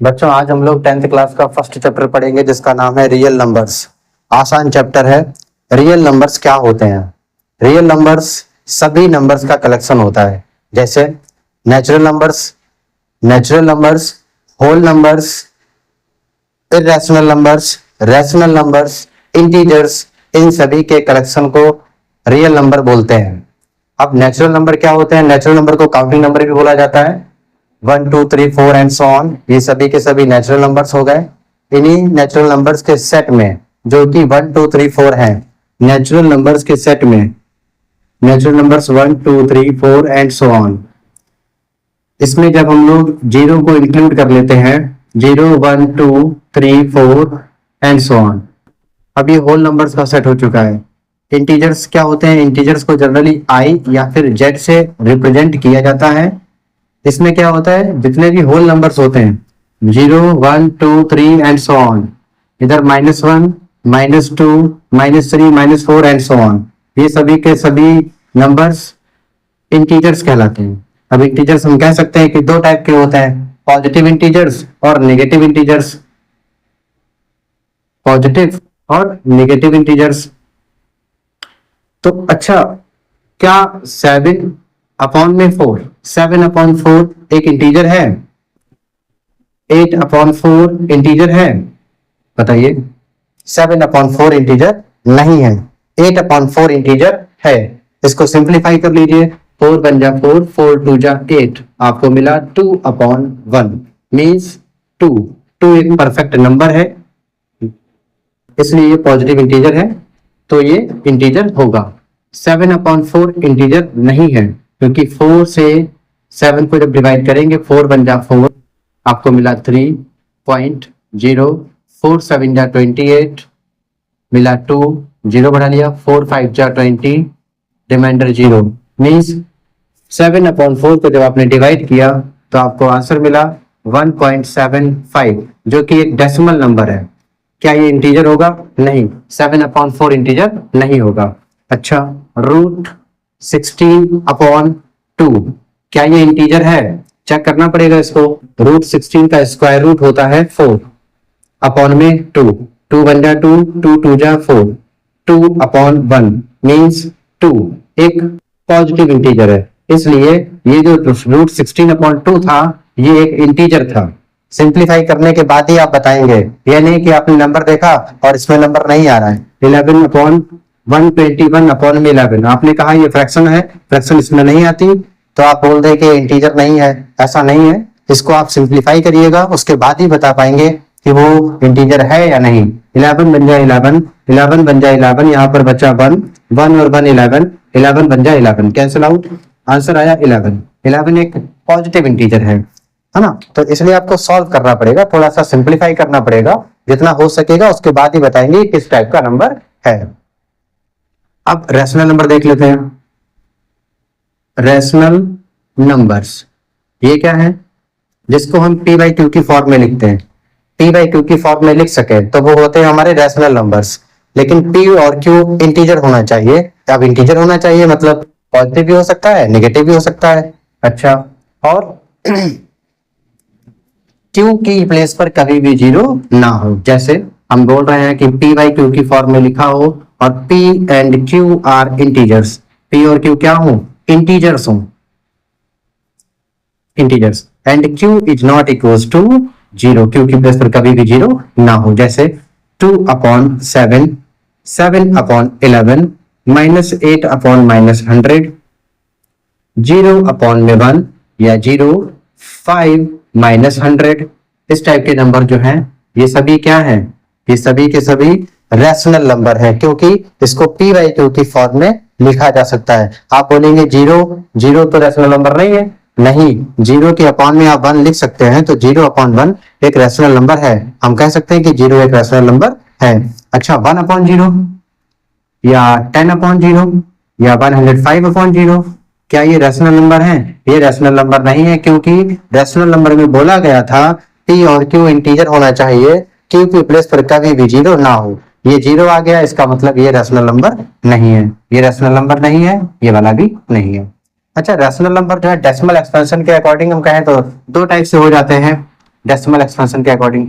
बच्चों आज हम लोग 10th क्लास का फर्स्ट चैप्टर पढ़ेंगे जिसका नाम है रियल नंबर्स। आसान चैप्टर है। रियल नंबर्स क्या होते हैं? रियल नंबर्स सभी नंबर्स का कलेक्शन होता है, जैसे natural numbers, whole numbers, irrational numbers, rational numbers, integers. इन सभी के कलेक्शन को रियल नंबर बोलते हैं। अब नेचुरल नंबर क्या होते हैं? नेचुरल नंबर को काउंटिंग नंबर भी बोला जाता है। 1 2 3 4 एंड सो ऑन, ये सभी के सभी नेचुरल नंबर्स हो गए। इन्हीं नेचुरल नंबर्स के सेट में जो कि 1 2 3 4 हैं, नेचुरल नंबर्स के सेट में natural numbers 1 2 3 4 and so on, इसमें जब हम लोग जीरो को इंक्लूड कर लेते हैं, 0 1 2 3 4 एंड सो ऑन, अब ये होल नंबर्स का सेट हो चुका है। इंटीजर्स क्या होते हैं? इंटीजर्स को जनरली आई या फिर जेड से रिप्रेजेंट किया जाता है। इसमें क्या होता है, जितने भी होल नंबर्स होते हैं, 0 1 2 3 एंड सो ऑन, इधर -1 -2 -3 -4 एंड सो ऑन, ये सभी के सभी नंबर्स इंटीजर्स कहलाते हैं। अब इंटीजर्स हम कह सकते हैं कि दो टाइप के होते हैं, पॉजिटिव इंटीजर्स और नेगेटिव इंटीजर्स। पॉजिटिव और नेगेटिव इंटीजर्स। तो अच्छा, क्या 7/4 एक इंटीजर है? 8/4 इंटीजर है? बताइए। 7/4 इंटीजर नहीं है, 8/4 इंटीजर है। इसको सिंप्लीफाई कर लीजिए, 4 बन जा 4, 4 2 जा 8, आपको मिला 2/1 मीन्स 2 एक परफेक्ट नंबर है, इसलिए ये पॉजिटिव इंटीजर है, तो ये इंटीजर होगा। 7/4 इंटीजर नहीं है, क्योंकि 4 से 7 को जब डिवाइड करेंगे, 4 बन जा 4, आपको मिला 3.0, 4 7 जा 28, मिला 2, 0 बढ़ा लिया, 4 5 जा 20, रिमाइंडर 0, मीन्स 7/4 को जब आपने डिवाइड किया तो आपको आंसर मिला 1.75, जो कि एक डेसिमल नंबर है। क्या ये इंटीजर होगा? नहीं, 7/4 इंटीजर नहीं होगा। अच्छा, √16/2, क्या ये इंटीजर है? चेक करना पड़ेगा इसको। √16 का स्क्वायर रूट होता है 4 अपॉन में 2, 2 बन जा 2, 2 2 जा 4, 2/1 मीन्स 2 एक पॉजिटिव इंटीजर है, इसलिए ये जो √16/2 था ये एक इंटीजर था। सिंप्लीफाई करने के बाद ही आप बताएंगे, ये नहीं कि आपने नंबर देखा और इसमें नंबर नहीं आ रहा है। 11/121/11, आपने कहा ये फ्रैक्शन है, फ्रैक्शन इसमें नहीं आती, तो आप बोल दे कि इंटीजर नहीं है। ऐसा नहीं है, इसको आप सिंप्लीफाई करिएगा, उसके बाद ही बता पाएंगे कि वो इंटीजर है या नहीं। 11 बन जाए 11, 11 बन जाए 11, यहाँ पर बचा 1, 1 और 1 11, 11 बन जाए 11, कैंसिल आउट, आंसर आया 11। 11 एक पॉजिटिव इंटीजर है ना? तो इसलिए आपको सॉल्व करना पड़ेगा, थोड़ा सा सिंप्लीफाई करना पड़ेगा, जितना हो सकेगा उसके बाद ही बताएंगे किस टाइप का नंबर है। अब रैशनल नंबर देख लेते हैं। रैशनल नंबर्स ये क्या है? जिसको हम p/q की फॉर्म में लिखते हैं। p/q की फॉर्म में लिख सके तो वो होते हैं हमारे रैशनल नंबर्स, लेकिन p और q इंटीजर होना चाहिए। अब इंटीजर होना चाहिए मतलब पॉजिटिव भी हो सकता है, नेगेटिव भी हो सकता है। अच्छा, और q की प्लेस पर कभी भी 0 ना हो। जैसे हम बोल रहे हैं कि p/q की फॉर्म में लिखा हो और p and q are integers, p और q क्या हो? इंटीजर्स हो, integers, and q is not equals to 0, q की प्लेस पर कभी भी 0 ना हो। जैसे 2/7, 7/11, -8/-100, 0/1 या 0 5 -100, इस टाइप के नंबर जो हैं ये सभी क्या हैं? ये सभी के सभी रैशनल नंबर है, क्योंकि इसको p/q की फॉर्म में लिखा जा सकता है। आप बोलेंगे 0 तो रैशनल नंबर नहीं है। नहीं, 0 के अपॉन में आप 1 लिख सकते हैं, तो 0/1 एक रैशनल नंबर है। हम कह सकते हैं कि 0 एक रैशनल नंबर है। अच्छा, 1/0 या 10/0 या 105/0, क्या ये रैशनल नंबर है? ये रैशनल नंबर नहीं है, क्योंकि रैशनल नंबर में बोला गया था p और q इंटीजर होना चाहिए, q की प्लेस पर कभी भी 0 ना हो। ये 0 आ गया, इसका मतलब ये रैशनल नंबर नहीं है। ये रैशनल नंबर नहीं है, ये वाला भी नहीं है। अच्छा, रैशनल नंबर जो है डेसिमल एक्सपेंशन के अकॉर्डिंग हम कहें तो दो टाइप से हो जाते हैं। डेसिमल एक्सपेंशन के according.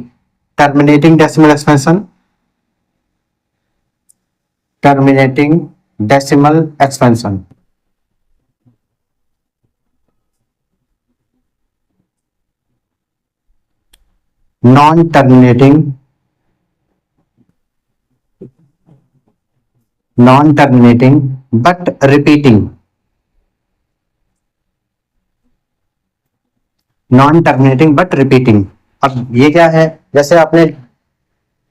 Terminating decimal expansion, terminating decimal expansion, non terminating, non terminating but repeating, non terminating but repeating. अब ये क्या है, जैसे आपने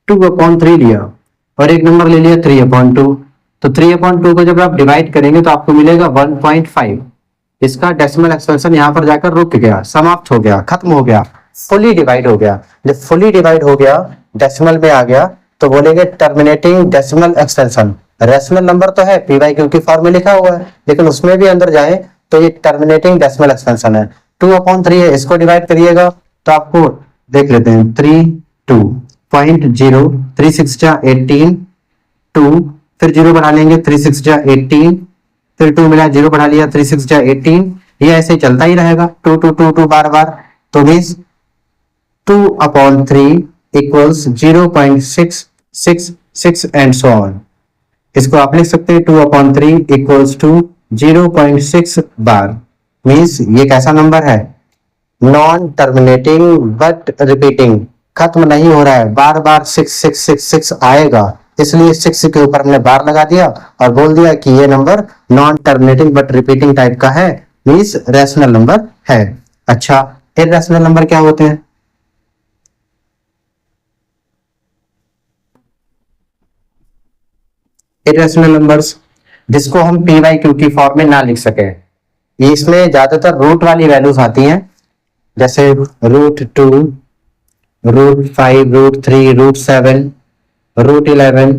2/3 लिया और एक नंबर ले लिया 3/2, तो 3/2 को जब आप डिवाइड करेंगे तो आपको मिलेगा 1.5। इसका डेसिमल एक्सपेंशन यहाँ पर जाकर रुक गया, समाप्त हो गया, खत्म हो गया, फुली डिवाइड हो गया। जब फुली डिवाइड हो गया, डेसिमल में आ गया, तो बोलेंगे terminating decimal expansion. Rational number तो है, पी वाई क्यू की फॉर्म में लिखा हुआ है, लेकिन उसमें भी अंदर जाए तो ये टर्मिनेटिंग डेसिमल एक्सपेंशन है। 2/3 है, इसको डिवाइड करिएगा तो आपको देख लेते हैं 32.0, 3 6 जा 18, 2 फिर 0 बढ़ा लेंगे, 3 6 जा 18, फिर 2 मिला, 0 बढ़ा लिया, 3 6 जा 18। ये ऐसे ही चलता ही रहेगा, 2 2 2 2 बार बार। तो means 2/3 equals 0.666 and so on. इसको आप लिख सकते हैं 2/3 इक्वल्स टू 0.6 बार। मीन्स ये कैसा नंबर है, नॉन टर्मिनेटिंग बट रिपीटिंग, खत्म नहीं हो रहा है, बार बार 6666 आएगा, इसलिए 6 के ऊपर हमने बार लगा दिया और बोल दिया कि ये number non terminating but repeating type का है, मीन्स रैशनल नंबर है। अच्छा, इररेशनल नंबर क्या होते हैं? इररेशनल नंबर्स जिसको हम पी वाई क्यू की फॉर्म में ना लिख सके, ये इसमें ज्यादातर रूट वाली वैल्यूज आती हैं, जैसे √2, √5, √3, √7, √11,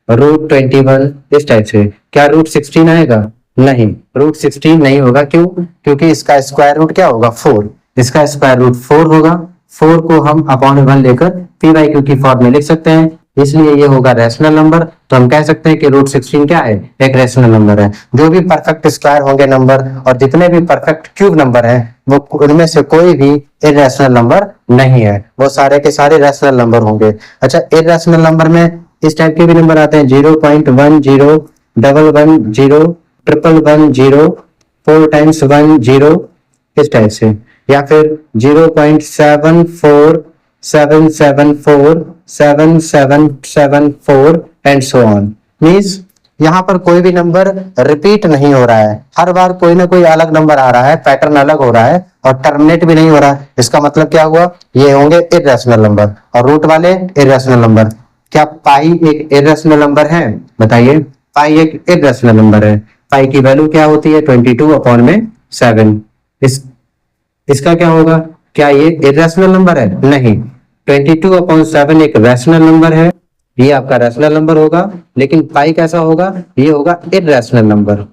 √21, इस टाइप से। क्या √16 आएगा? नहीं, √16 नहीं होगा। क्यों? क्योंकि इसका स्क्वायर रूट क्या होगा? 4। इसका स्क्वायर रूट 4 होगा। 4 को हम अपॉन 1 लेकर पी वाई क्यू की फॉर्म में लिख सकते हैं, इसलिए ये होगा रैशनल नंबर। तो हम कह सकते हैं कि √16 क्या है? एक रैशनल नंबर है। जो भी परफेक्ट स्क्वायर होंगे नंबर और जितने भी परफेक्ट क्यूब नंबर हैं, वो उनमें से कोई भी इररेशनल नंबर नहीं है, वो सारे के सारे रैशनल नंबर होंगे। अच्छा, इररेशनल नंबर में इस टाइप के भी नंबर आते हैं, 0.10, 110, 111, 4 टाइम्स 1 0, इस टाइप से, या फिर 0.74, 774, 7774 एंड सो ऑन। मीन्स यहाँ पर कोई भी नंबर रिपीट नहीं हो रहा है, हर बार कोई ना कोई अलग नंबर आ रहा है, पैटर्न अलग हो रहा है और टर्मिनेट भी नहीं हो रहा है। इसका मतलब क्या हुआ? ये होंगे इररेशनल नंबर। और रूट वाले इररेशनल नंबर। क्या पाई एक इररेशनल नंबर है? बताइए, पाई एक इररेशनल नंबर है। पाई की वैल्यू क्या होती है? 22/7। इसका क्या होगा? क्या ये इररेशनल नंबर है? नहीं, 22/7 एक रैशनल नंबर है, ये आपका रैशनल नंबर होगा। लेकिन पाई कैसा होगा? ये होगा irrational number.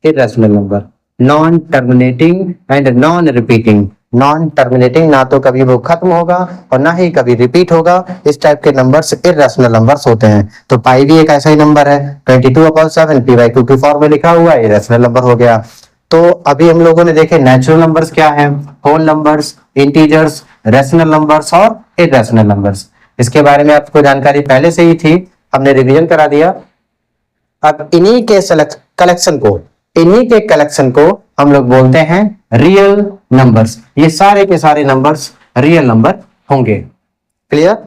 Irrational number, non terminating and non repeating. Non terminating, ना तो कभी वो खत्म होगा और ना ही कभी रिपीट होगा, इस टाइप के नंबर्स इररेशनल नंबर्स होते हैं। तो पाई भी एक ऐसा ही नंबर है, 22/7 पी वाई क्यू की फॉर्म में लिखा हुआ है, इररेशनल नंबर हो गया। तो अभी हम लोगों ने देखे नेचुरल नंबर्स क्या है, whole numbers, integers, rational numbers और इररेशनल नंबर्स। इसके बारे में आपको जानकारी पहले से ही थी, हमने रिवीजन करा दिया। अब इन्हीं के कलेक्शन को हम लोग बोलते हैं रियल नंबर्स। ये सारे के सारे नंबर्स रियल नंबर होंगे। क्लियर?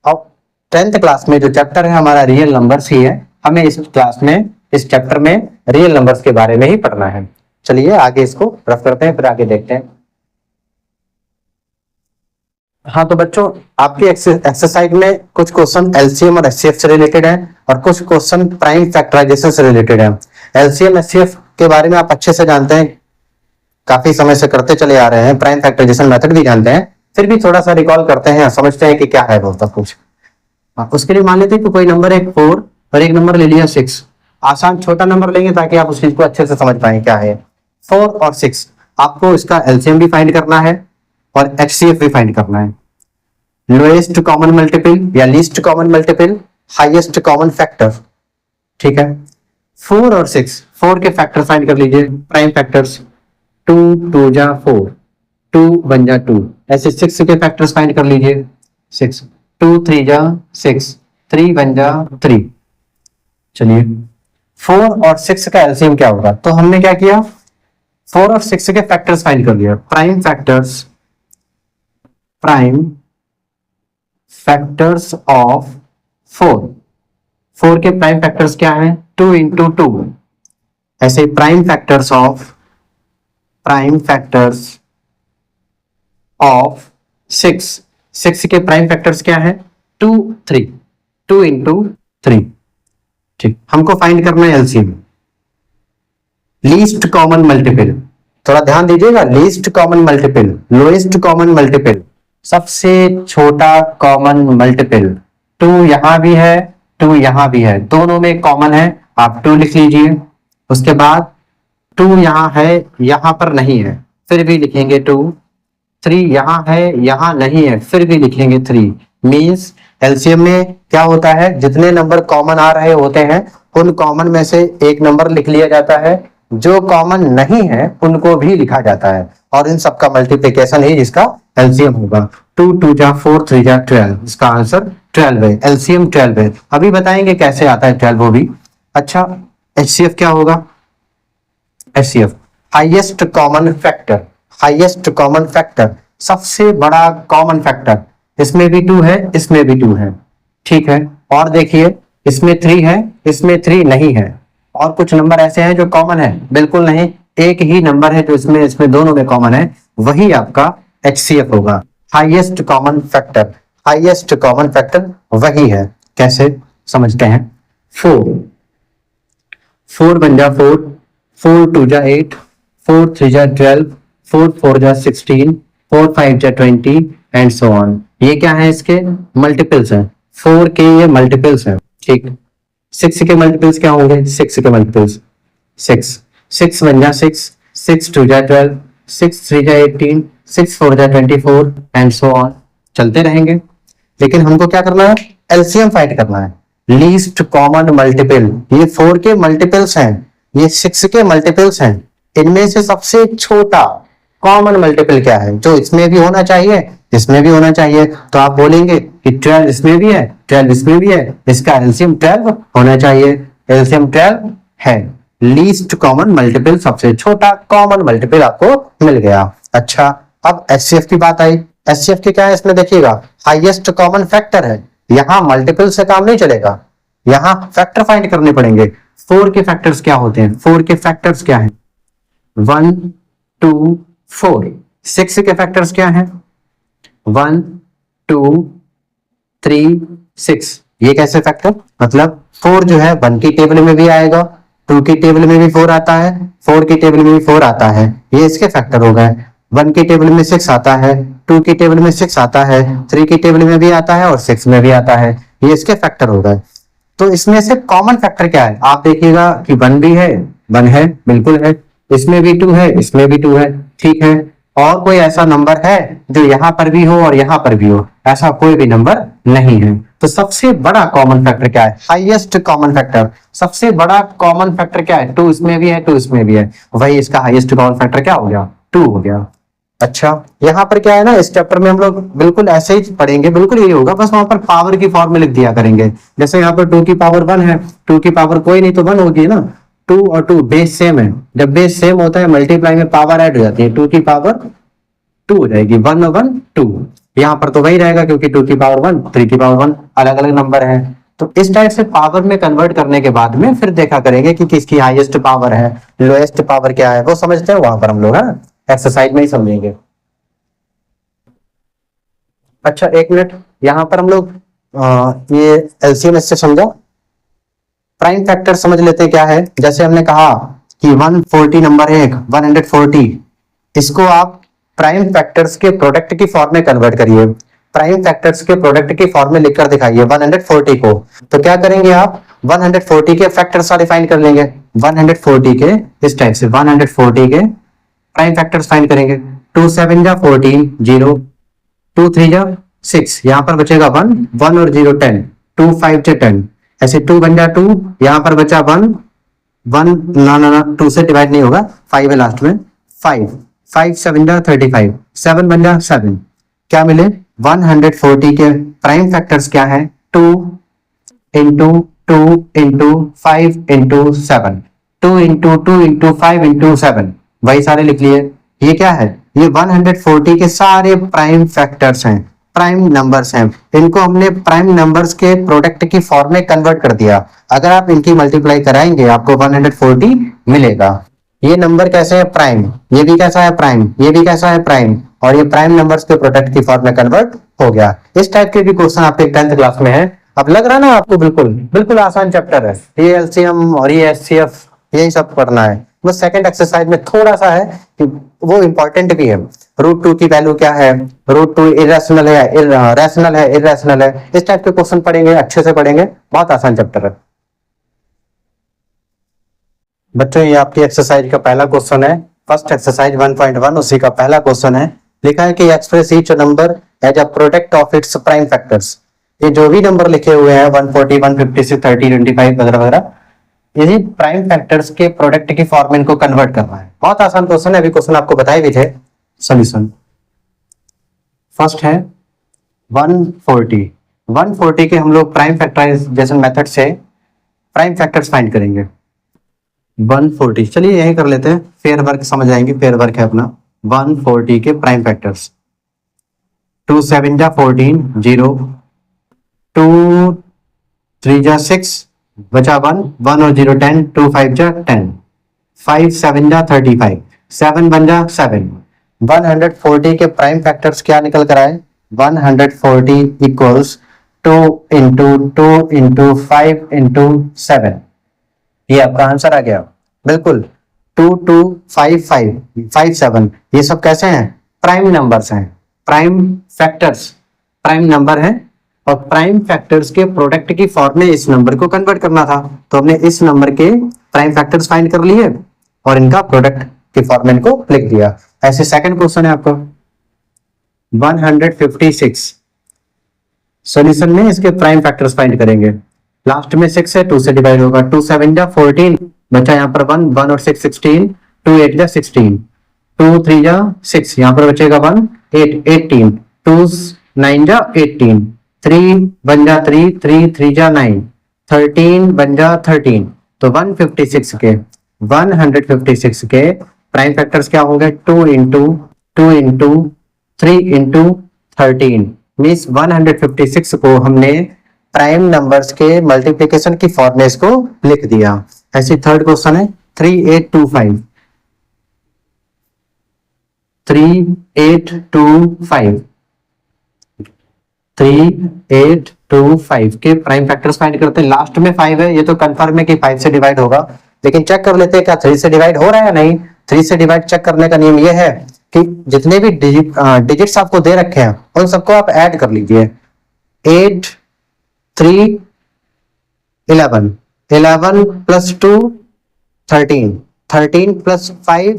अब 10th क्लास में जो चैप्टर है हमारा रियल नंबर्स ही है, हमें इस क्लास में, इस चैप्टर में रियल नंबर्स के बारे में ही पढ़ना है। चलिए आगे इसको रफ करते हैं, फिर आगे देखते हैं। हाँ तो बच्चों, आपके एक्सरसाइज में कुछ क्वेश्चन एलसीएम और एचसीएफ से रिलेटेड है और कुछ क्वेश्चन प्राइम फैक्टराइजेशन से रिलेटेड है। एलसीएम एचसीएफ के बारे में आप अच्छे से जानते हैं, काफी समय से करते चले आ रहे हैं, प्राइम फैक्टराइजेशन मेथड भी जानते हैं, फिर भी थोड़ा सा रिकॉल करते हैं, समझते हैं कि क्या है वो सब कुछ। उसके लिए मान लेते हैं कि कोई नंबर है 4 और एक नंबर ले लिया 6। आसान छोटा नंबर लेंगे ताकि आप उस चीज को अच्छे से समझ पाए क्या है। 4 और 6, आपको इसका एलसीएम भी फाइंड करना है और एचसीएफ भी फाइंड करना है। लोएस्ट कॉमन मल्टीपल या least common multiple, highest common factor. ठीक है, 4 और 6, 4 के फैक्टर फाइंड कर लीजिए, प्राइम फैक्टर्स। 2 2 जा 4, 2 बन जा 2, ऐसे 6 के फैक्टर्स फाइंड कर लीजिए। 6, 2 3 जा 6, 3 बन जा 3। चलिए 4 और 6 का एलसीएम क्या होगा, तो हमने क्या किया, 4 और 6 के फैक्टर्स फाइंड कर लिया। प्राइम फैक्टर्स ऑफ 4 के प्राइम फैक्टर्स क्या है, 2 इंटू 2। ऐसे प्राइम फैक्टर्स ऑफ 6 के प्राइम फैक्टर्स क्या है, 2 3, 2 इंटू 3। ठीक, हमको फाइंड करना है एलसीएम, लीस्ट कॉमन मल्टीपल। थोड़ा ध्यान दीजिएगा, least common multiple, lowest common multiple, सबसे छोटा कॉमन मल्टीपल। 2 यहां भी है, 2 यहां भी है, दोनों में कॉमन है, आप 2 लिख लीजिए। उसके बाद 2 यहां है, यहां पर नहीं है, फिर भी लिखेंगे 2। 3 यहां है, यहां नहीं है, फिर भी लिखेंगे 3। मीन्स एलसीएम में क्या होता है, जितने नंबर कॉमन आ रहे होते हैं उन कॉमन में से एक नंबर लिख लिया जाता है, जो कॉमन नहीं है उनको भी लिखा जाता है, और इन सबका मल्टीप्लिकेशन ही जिसका एलसीएम होगा। 2 2 जा 4, 3 जा 12, इसका आंसर 12 है, एलसीएम 12 है। अभी बताएंगे कैसे आता है 12 वो भी। अच्छा, एचसीएफ क्या होगा, एचसीएफ हाईएस्ट कॉमन फैक्टर, सबसे बड़ा कॉमन फैक्टर। इसमें भी 2 है, इसमें भी 2 है, ठीक है। और देखिए इसमें 3 है, इसमें 3 नहीं है, और कुछ नंबर ऐसे हैं जो कॉमन है, बिल्कुल नहीं, एक ही नंबर है जो इसमें दोनों में कॉमन है, वही आपका एचसीएफ होगा, हाईएस्ट कॉमन फैक्टर वही है। कैसे समझते हैं, 4 बन जा 4, 4 2 जा 8, 4 3 जा 12, 4 4 जा 16, 4 5 जा 20 एंड सो ऑन। ये क्या है, इसके मल्टीपल्स हैं, 4 के ये मल्टीपल्स हैं, ठीक। 6 के मल्टीपल्स क्या होंगे, 6 के मल्टीपल्स 6 बन जा 6, 6 2 जा 12, 6 3 जा 18, 6 4 जा 24 एंड सो ऑन, चलते रहेंगे। लेकिन हमको क्या करना है, एलसीएम फाइंड करना है, लीस्ट कॉमन मल्टीपल। ये 4 के मल्टीपल्स हैं, ये 6 के मल्टीपल्स हैं, इनमें से सबसे छोटा कॉमन मल्टीपल क्या है, जो इसमें भी होना चाहिए, इसमें भी होना चाहिए। तो आप बोलेंगे कि 12 इसमें भी है, 12 इसमें भी है, इसका एलसीएम 12 होना चाहिए, एलसीएम 12 है। लीस्ट कॉमन मल्टीपल, सबसे छोटा कॉमन मल्टीपल आपको मिल गया। अच्छा, अब एचसीएफ की बात आई। एचसीएफ की क्या है, इसमें देखिएगा हाईएस्ट कॉमन फैक्टर है, यहां मल्टीपल से काम नहीं चलेगा, यहां फैक्टर फाइंड करने पड़ेंगे। 4 के फैक्टर्स क्या होते हैं, 4 के फैक्टर्स क्या है, 1 2 4। 6 के फैक्टर्स क्या है, 1 2 3 6। ये कैसे फैक्टर, मतलब 4 जो है 1 की टेबल में भी आएगा, 2 की टेबल में भी 4 आता है, 4 की टेबल में भी 4 आता है, ये इसके फैक्टर हो गए। 1 की टेबल में 6 आता है, 2 की टेबल में 6 आता है, 3 की टेबल में भी आता है और 6 में भी आता है, ये इसके फैक्टर हो गए। तो इसमें से कॉमन फैक्टर क्या है, आप देखिएगा कि 1 भी है, 1 है, बिल्कुल है, इसमें भी 2 है, इसमें भी 2 है, ठीक है। और कोई ऐसा नंबर है जो यहां पर भी हो और यहां पर भी हो, ऐसा कोई भी नंबर नहीं है। तो सबसे बड़ा कॉमन फैक्टर क्या है, हाईएस्ट कॉमन फैक्टर, सबसे बड़ा कॉमन फैक्टर क्या है, 2 इसमें भी है, 2 इसमें भी है, वही इसका हाईएस्ट कॉमन फैक्टर क्या हो गया, 2 हो गया। अच्छा, यहाँ पर क्या है ना, इस चैप्टर में हम लोग बिल्कुल ऐसे ही पढ़ेंगे, बिल्कुल यही होगा, बस वहां पर पावर की फॉर्म में लिख दिया करेंगे। जैसे यहाँ पर 2 की पावर 1 है, 2 की पावर कोई नहीं तो 1 होगी ना, 2 और 2 बेस सेम है, जब बेस सेम होता है मल्टीप्लाई में पावर ऐड हो जाती है, 2 की पावर 2 हो जाएगी, 1 1 2। यहाँ पर तो वही रहेगा क्योंकि 2 की पावर 1, 3 की पावर 1 अलग अलग नंबर है। तो इस टाइप से पावर में कन्वर्ट करने के बाद में फिर देखा करेंगे कि किसकी हाईएस्ट पावर है, लोएस्ट पावर क्या है, वो समझते हैं वहां पर हम लोग, है एक्सरसाइज में ही समझेंगे। अच्छा, एक मिनट, यहाँ पर हम लोग ये एलसीएम इससे समझा, प्राइम फैक्टर समझ लेते हैं क्या है। जैसे हमने कहा कि 140 नंबर है, 140, इसको आप प्राइम फैक्टर्स के प्रोडक्ट की फॉर्म में कन्वर्ट करिए, प्राइम फैक्टर्स के प्रोडक्ट की फॉर्म में लिखकर दिखाइए 140 को। तो क्या करेंगे आप, 140 के फैक्टर सारे फाइंड कर लेंगे, 140 के इस टाइप से 140 के प्राइम फैक्टर्स फाइंड करेंगे। 2 7 जा 14 0, 2 3 जा 6, यहाँ पर बचेगा 1 1 और 0 10, 2 5 जा 10, ऐसे 2 बन जा 2, यहाँ पर बचा 1 1, ना 2 से डिवाइड नहीं होगा, 5 है लास्ट में, 5 5 7 जा 35, 7 बन जा 7, क्या मिले 140 के प्राइम फैक्टर्स क्या है 2 into 2 into 5 into 7, 2 into 2 into 5 into 7, वही सारे लिख लिए। ये क्या है, ये 140 के सारे प्राइम फैक्टर्स हैं, प्राइम नंबर्स हैं, इनको हमने प्राइम नंबर्स के प्रोडक्ट की फॉर्म में कन्वर्ट कर दिया। अगर आप इनकी मल्टीप्लाई कराएंगे आपको 140 मिलेगा। ये नंबर कैसे है प्राइम, ये भी कैसा है प्राइम, ये भी कैसा है प्राइम, और ये प्राइम नंबर्स के प्रोडक्ट की फॉर्म में कन्वर्ट हो गया। इस टाइप के भी क्वेश्चन आपके 10th क्लास में है। अब लग रहा है ना आपको, बिल्कुल बिल्कुल आसान चैप्टर है। ये एलसीएम और ये एचसीएफ यही सब पढ़ना है, बस सेकंड एक्सरसाइज में थोड़ा सा है कि वो इंपॉर्टेंट भी है। रूट 2 की वैल्यू क्या है, रूट 2 इरेशनल है, रैशनल है, इरेशनल है, इस टाइप के क्वेश्चन पढ़ेंगे, अच्छे से पढ़ेंगे, बहुत आसान चैप्टर है बच्चों। ये आपकी एक्सरसाइज का पहला क्वेश्चन है, फर्स्ट एक्सरसाइज 1.1, उसी का पहला क्वेश्चन है। लिखा है कि express each number as a product of its prime factors. ये जो भी नंबर लिखे हुए हैं 140, 156, 30, 25 वगैरह वगैरह, यदि प्राइम फैक्टर्स के प्रोडक्ट की फॉर्म में इनको कन्वर्ट करना है। बहुत आसान क्वेश्चन है, अभी क्वेश्चन आपको बताए भी थे। सॉल्यूशन फर्स्ट है 140, 140 के हम लोग प्राइम फैक्टराइजेशन मेथड से प्राइम फैक्टर्स फाइंड करेंगे। 140, चलिए यही कर लेते हैं, फेयर वर्क समझ आएंगे, फेयर वर्क है अपना। 140 के प्राइम फैक्टर्स 2 7 जा 14, 0, 2 3 जा 6, बचा 1, 1 और 0 10, 2 5 जा 10, 5 7 जा 35, 7 बन जा 7। 140 के प्राइम फैक्टर्स क्या निकल कर आए, 140 इक्वल्स 2 इंटू 2 इंटू 5 इंटू 7, ये आपका आंसर आ गया। बिल्कुल 2 2 5 5 5 7, ये सब कैसे हैं, प्राइम नंबर्स हैं, प्राइम फैक्टर्स प्राइम नंबर है, और प्राइम फैक्टर्स के प्रोडक्ट की फॉर्म में इस नंबर को कन्वर्ट करना था, तो हमने इस नंबर के प्राइम फैक्टर्स फाइंड कर लिए और इनका प्रोडक्ट के फॉर्म में इनको लिख दिया। ऐसे सेकंड क्वेश्चन है आपको 156, सॉल्यूशन में इसके प्राइम फैक्टर्स फाइंड करेंगे। लास्ट में 6 है, 2 से डिवाइड होगा, 2 7 जा 14, बचा यहाँ पर 1, 1 और 6 16, 2 8 जा 16, 2 3 जा 6, यहाँ पर बचेगा 1, 8 18, 2 9 जा 18, 3 बन जा 3, 3 3 जा 9, 13 बन जा 13, तो 156 के 156 के प्राइम फैक्टर्स क्या होंगे, 2 इंटू 2 इंटू 3 इंटू 13, मीन्स 156 को हमने प्राइम नंबर्स के मल्टीप्लिकेशन की फॉर्म में इसको लिख दिया। ऐसे थर्ड क्वेश्चन है 3825, 3825, 3825 के प्राइम फैक्टर्स फाइंड करते हैं। लास्ट में 5 है, ये तो कंफर्म है कि 5 से डिवाइड होगा, लेकिन चेक कर लेते हैं क्या 3 से डिवाइड हो रहा है या नहीं। 3 से डिवाइड चेक करने का नियम ये है कि जितने भी डिजिट्स आपको दे रखे हैं उन सबको आप ऐड कर लीजिए। 8 3 11, 11 प्लस 2 13, 13 प्लस 5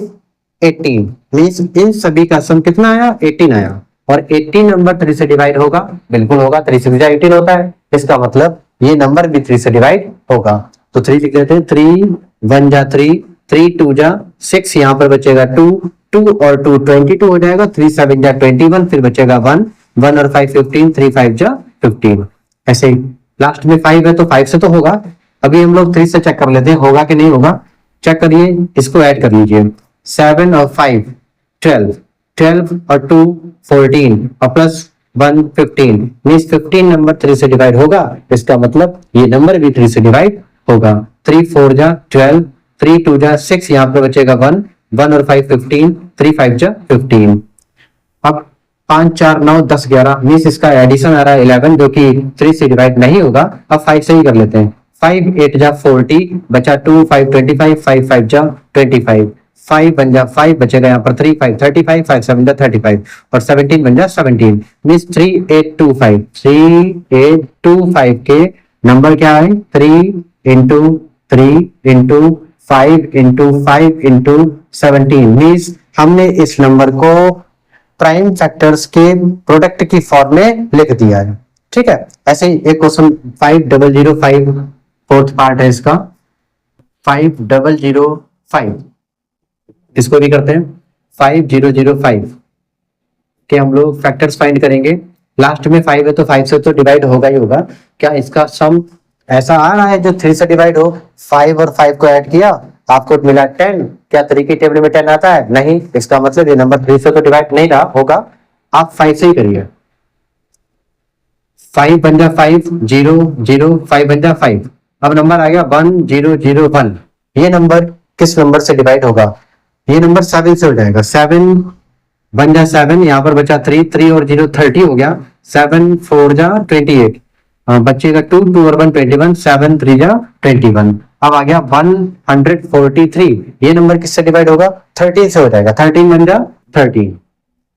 18, मीन्स इन सभी का सम कितना आया, 18 आया, और 18 नंबर 3 से डिवाइड होगा, बिल्कुल होगा, 3 से 18 होता है, इसका मतलब ये नंबर भी 3 से डिवाइड होगा। तो 3 लिख देते हैं, 3 1 जा 3, 3 2 जा 6, यहाँ पर बचेगा 2, 2 और 2 22 हो जाएगा, 3 7 जा 21, फिर बचेगा 1, 1 और 5 15, 3 5 जा 15। ऐसे ही लास्ट में 5 है तो 5 से तो होगा, अभी हम लोग 3 से चेक कर लेते हैं होगा कि नहीं होगा। चेक करिए, इसको ऐड कर लीजिए, 7 और 5 12, 12 और 2 14 और प्लस 1 15, मीन्स 15 नंबर 3 से डिवाइड होगा, इसका मतलब ये नंबर भी 3 से डिवाइड होगा। 3 4 जा 12, 3 2 जा 6, यहाँ पर बचेगा 1, 1 और 5 15, 3 5 जा 15। अब 5 4 9 10 11, मीन्स इसका एडिशन आ रहा है 11, जो कि 3 से डिवाइड नहीं होगा। अब 5 से ही कर लेते हैं, 5 8 जा 40, बचा 2 5 25, 5 5 जा 25, 5 बन जा 5, बचेगा यहाँ पर 3 5 35, 5 7 जा 35, और 17 बन जा 17, मीन्स 3825, 3825 के नंबर क्या है, 3 into 3 into 5 into 5 into 17, means हमने इस नंबर को प्राइम फैक्टर्स के प्रोडक्ट की फॉर्म में लिख दिया है। ठीक है, ऐसे ही एक क्वेश्चन 5005, फोर्थ पार्ट है इसका 5005, इसको भी करते हैं। 5005 के हम लोग फैक्टर्स फाइंड करेंगे। लास्ट में 5 है तो 5 से तो डिवाइड होगा ही होगा। क्या इसका सम ऐसा आ रहा है जो 3 से डिवाइड हो? 5 और 5 को ऐड किया, आपको मिला 10। क्या 3 की टेबल में 10 आता है? नहीं। इसका मतलब ये नंबर 3 से तो डिवाइड नहीं रहा होगा, आप 5 से ही करिए। 5 बन जा 5, 0 0, 5 बन जा 5। अब नंबर आ गया 1 0 0 1। ये नंबर किस नंबर से डिवाइड होगा? ये नंबर 7 से हो जाएगा। 7 बन जा 7, यहाँ पर बचा 3, 3 और 0 30 हो गया। 7 4 जा 28, बचेगा 2, 2 और 1 21, 7 3 जा 21। अब आ गया 143। ये नंबर किससे डिवाइड होगा? 13 से हो जाएगा। 13 बन जा 13,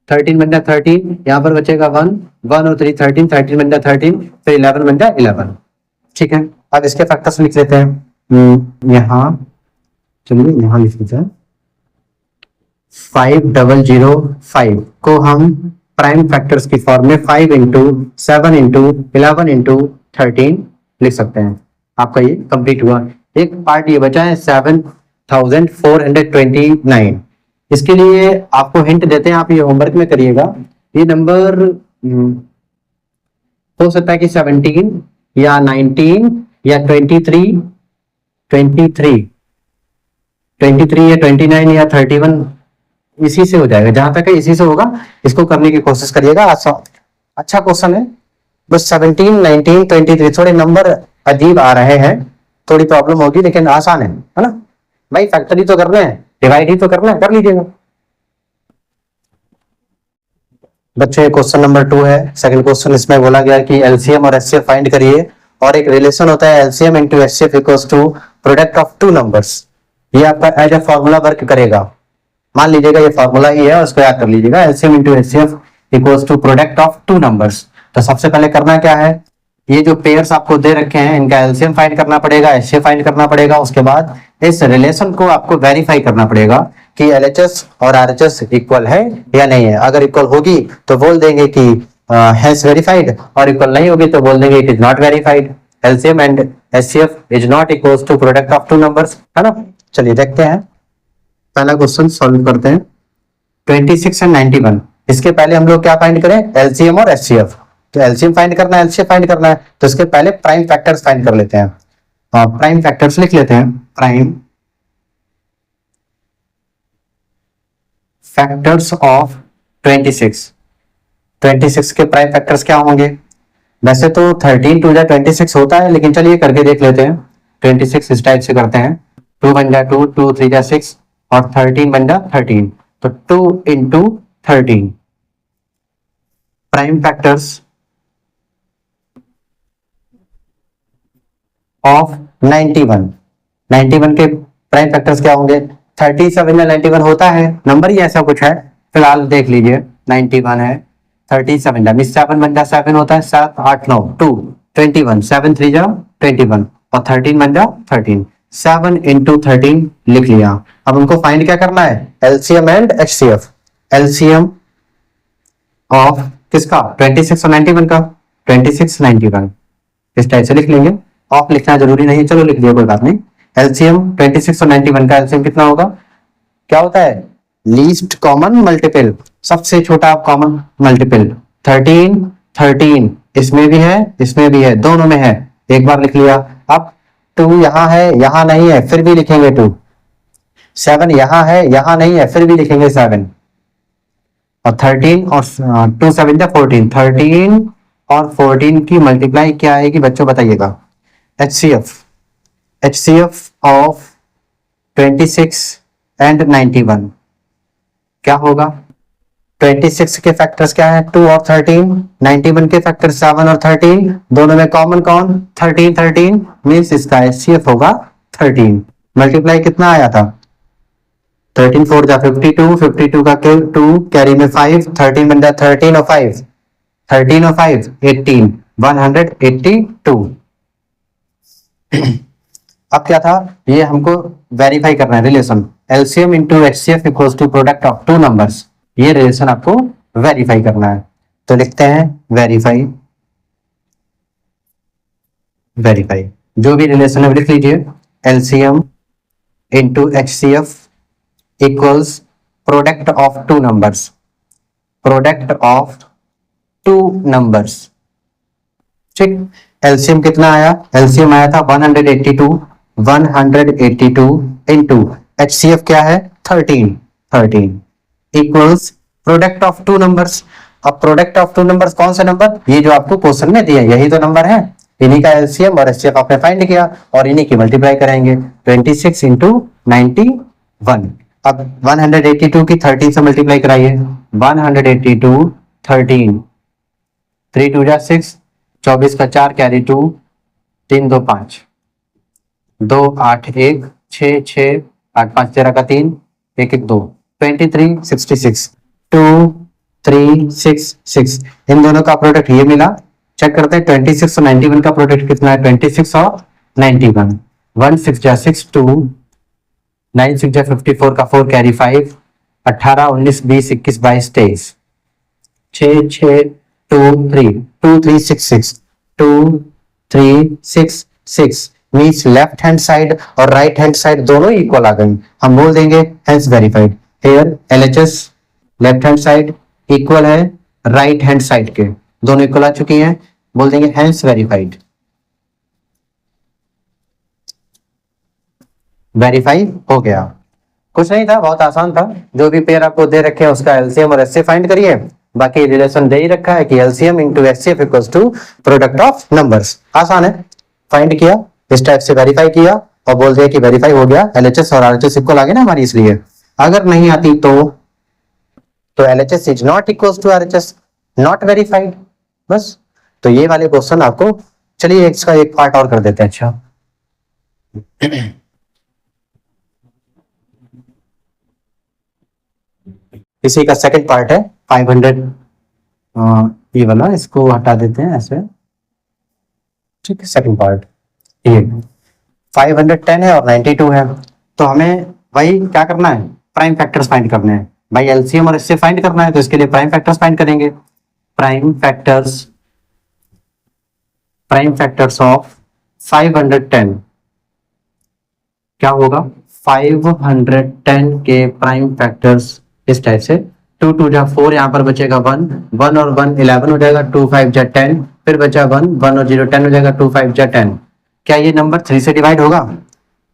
13 बन जा 13, यहाँ पर बचेगा 1, 1 और 3 13, 13 बन जा 13, फिर 11 बन जा 11। ठीक है, अब इसके फैक्टर्स लिख लेते हैं। यहाँ चलिए यहाँ लिख लेते हैं। 5005 को हम प्राइम फैक्टर्स की फॉर्म में 5 इंटू 7 इंटू 11 इंटू 13 लिख सकते हैं। आपका ये कंप्लीट हुआ। एक पार्ट ये बचा है 7429। इसके लिए आपको हिंट देते हैं, आप ये होमवर्क में करिएगा। ये नंबर हो सकता है कि 17 या 19 या 23 या 29 या 31 इसी से हो जाएगा। जहां तक है इसी से होगा, इसको करने की कोशिश करिएगा। अच्छा क्वेश्चन है। बस 17 19 23 थोड़े नंबर अजीब आ रहे हैं, थोड़ी प्रॉब्लम होगी, लेकिन आसान है ना भाई। फैक्टर ही तो करना है, डिवाइड ही तो करना है, कर लीजिएगा बच्चे। क्वेश्चन नंबर 2 है। सेकंड क्वेश्चन इसमें बोला गया कि एलसीएम और एचसीएफ फाइंड करिए, और एक रिलेशन होता है LCM into HCF equals to product of two numbers. ये आपका एज ए फॉर्मूला वर्क करेगा। मान लीजिएगा ये फॉर्मूला ही है, उसको याद कर लीजिएगा। LCM into HCF equals to product of two numbers. तो सबसे पहले करना क्या है, ये जो पेयर्स आपको दे रखे हैं इनका एलसीएम फाइंड करना पड़ेगा, एचसीएफ फाइंड करना पड़ेगा। उसके बाद इस रिलेशन को आपको वेरीफाई करना पड़ेगा कि एलएचएस और आरएचएस इक्वल है या नहीं है। अगर इक्वल होगी तो बोल देंगे कि हैज वेरीफाइड, और इक्वल नहीं होगी तो बोल देंगे it is not verified. LCM and HCF is not equals to product of two numbers, है ना। चलिए देखते हैं, पहला क्वेश्चन सॉल्व करते हैं। 26 एंड 91, इसके पहले हम लोग क्या फाइंड करें? एलसीएम और एचसीएफ। तो एलसीएम फाइंड करना है, एलसीएफ फाइंड करना है, तो इसके पहले प्राइम फैक्टर्स फाइंड कर लेते हैं। प्राइम फैक्टर्स लिख लेते हैं। प्राइम फैक्टर्स ऑफ 26 के प्राइम फैक्टर्स क्या होंगे? वैसे तो 13 2 जा 26 होता है, लेकिन चलिए करके देख लेते हैं। 26 इस टाइप से करते हैं। 2 बन जा 2, 2 3 जा 6 और 13 बन जा 13। तो 2 इंटू 13 प्राइम फैक्टर्स ऑफ 91 के प्राइम फैक्टर्स क्या होंगे? 37 या 91 होता है, नंबर ही ऐसा कुछ है। फिलहाल देख लीजिए 91 है, 37 जा 7 बन जा 7 होता है, 7 8 9 2 21, 7 3 जा 21 और 13 बन जा 13। 7 इंटू 13 लिख लिया। अब हमको फाइंड क्या करना है? LCM and HCF. LCM of किसका? 26 और 91 का। 26 91 इस टाइप से लिख लेंगे। ऑफ लिखना जरूरी नहीं, चलो लिख दिया, कोई बात नहीं। एलसीएम 26 और 91 का एलसीएम कितना होगा? क्या होता है? लीस्ट कॉमन मल्टीपल, सबसे छोटा कॉमन मल्टीपल। 13 13 इसमें भी है, इसमें भी है, दोनों में है। एक बार लिख लिया। अब 2 यहाँ है, यहाँ नहीं है, फिर भी लिखेंगे 2। 7 यहाँ है, यहाँ नहीं है, फिर भी लिखेंगे 7। और 13 और 2 7 जा 14। 13 और 14 की मल्टीप्लाई क्या आएगी बच्चों, बताइएगा। HCF ऑफ 26 एंड 91 क्या होगा? 26 के फैक्टर्स क्या है? 2 और 13। 91 के फैक्टर 7 और 13, दोनों में कॉमन कौन? 13 13 मींस इसका HCF होगा 13। मल्टीप्लाई कितना आया था? 13 4 जा 52, 52 का 2 कैरी में 5, 13 बन जा 13 और 5, 13 और 5 18, 182। अब क्या था? ये हमको वेरीफाई करना है relation LCM into HCF equals to product of two numbers. ये रिलेशन आपको वेरीफाई करना है, तो लिखते हैं वेरीफाई। वेरीफाई जो भी रिलेशन है लिख लीजिए। LCM into HCF equals product of two numbers, product of two numbers, ठीक। एलसीएम कितना आया, एलसीएम आया था 182, 182 इंटू एचसीएफ क्या है 13, 13 equals product of two numbers. अब प्रोडक्ट ऑफ टू नंबर्स कौन सा नंबर, ये जो आपको क्वेश्चन में दिया यही तो नंबर है, इन्हीं का एलसीएम और एचसीएफ आपने फाइंड किया और इन्हीं की मल्टीप्लाई करेंगे 26 इंटू 91। अब 182 की 13 से मल्टीप्लाई कराइए, 182 13, 3 2 जा 6, 24 का 4 कैरी 2, 3 2 5, 2 8 1 6 6 8 5 13 का 3 1 1 2, 23 66, 2 3 6 6, इन दोनों का प्रोडक्ट ये मिला। चेक करते हैं 26 और 91 का प्रोडक्ट कितना है, 26 और 91, 1 6 जा 6 2, 9 6 जा 54 का 4 carry 5, 18 19 20 21 22 23, 6 6 2 3 2 3 6 6 2 3 6 6 means left hand side और राइट हैंड साइड दोनों इक्वल आ गई, हम बोल देंगे hence verified. Here LHS left hand side equal है राइट हैंड साइड के, दोनों इक्वल आ चुकी हैं, बोल देंगे हेंस वेरीफाइड। वेरीफाई हो गया, कुछ नहीं था, बहुत आसान था। जो भी पेयर आपको दे रखे हैं उसका एलसीएम और एचसीएफ फाइंड करिए, बाकी रिलेशन दे ही रखा है कि LCM into HCF equals to product of numbers. आसान है, फाइंड किया, इस टाइप से वेरीफाई किया और बोल दिया कि वेरीफाई हो गया, एलएचएस और आरएचएस इक्वल आ गए ना हमारी, इसलिए अगर नहीं आती तो LHS is not equals to RHS, not verified, बस। तो ये वाले क्वेश्चन आपको, चलिए इसका एक पार्ट और कर देते हैं। अच्छा इसी का सेकंड पार्ट है 500, ये वाला इसको हटा देते हैं ऐसे, ठीक है। सेकंड पार्ट ये 510 है और 92 है, तो हमें भाई क्या करना है, प्राइम फैक्टर्स फाइंड करने हैं भाई, एलसीएम और एचसीएफ फाइंड करना है, तो इसके लिए प्राइम फैक्टर्स फाइंड करेंगे। प्राइम फैक्टर्स ऑफ 510 क्या होगा, 510 के प्राइम फैक्टर्स इस टाइप से, 2 2 जा 4, यहाँ पर बचेगा 1 1 और 1 11 हो जाएगा, 2 5 जा 10, फिर बचा 1 1 और 0 10 हो जाएगा, 2 5 जा 10। क्या ये नंबर 3 से डिवाइड होगा,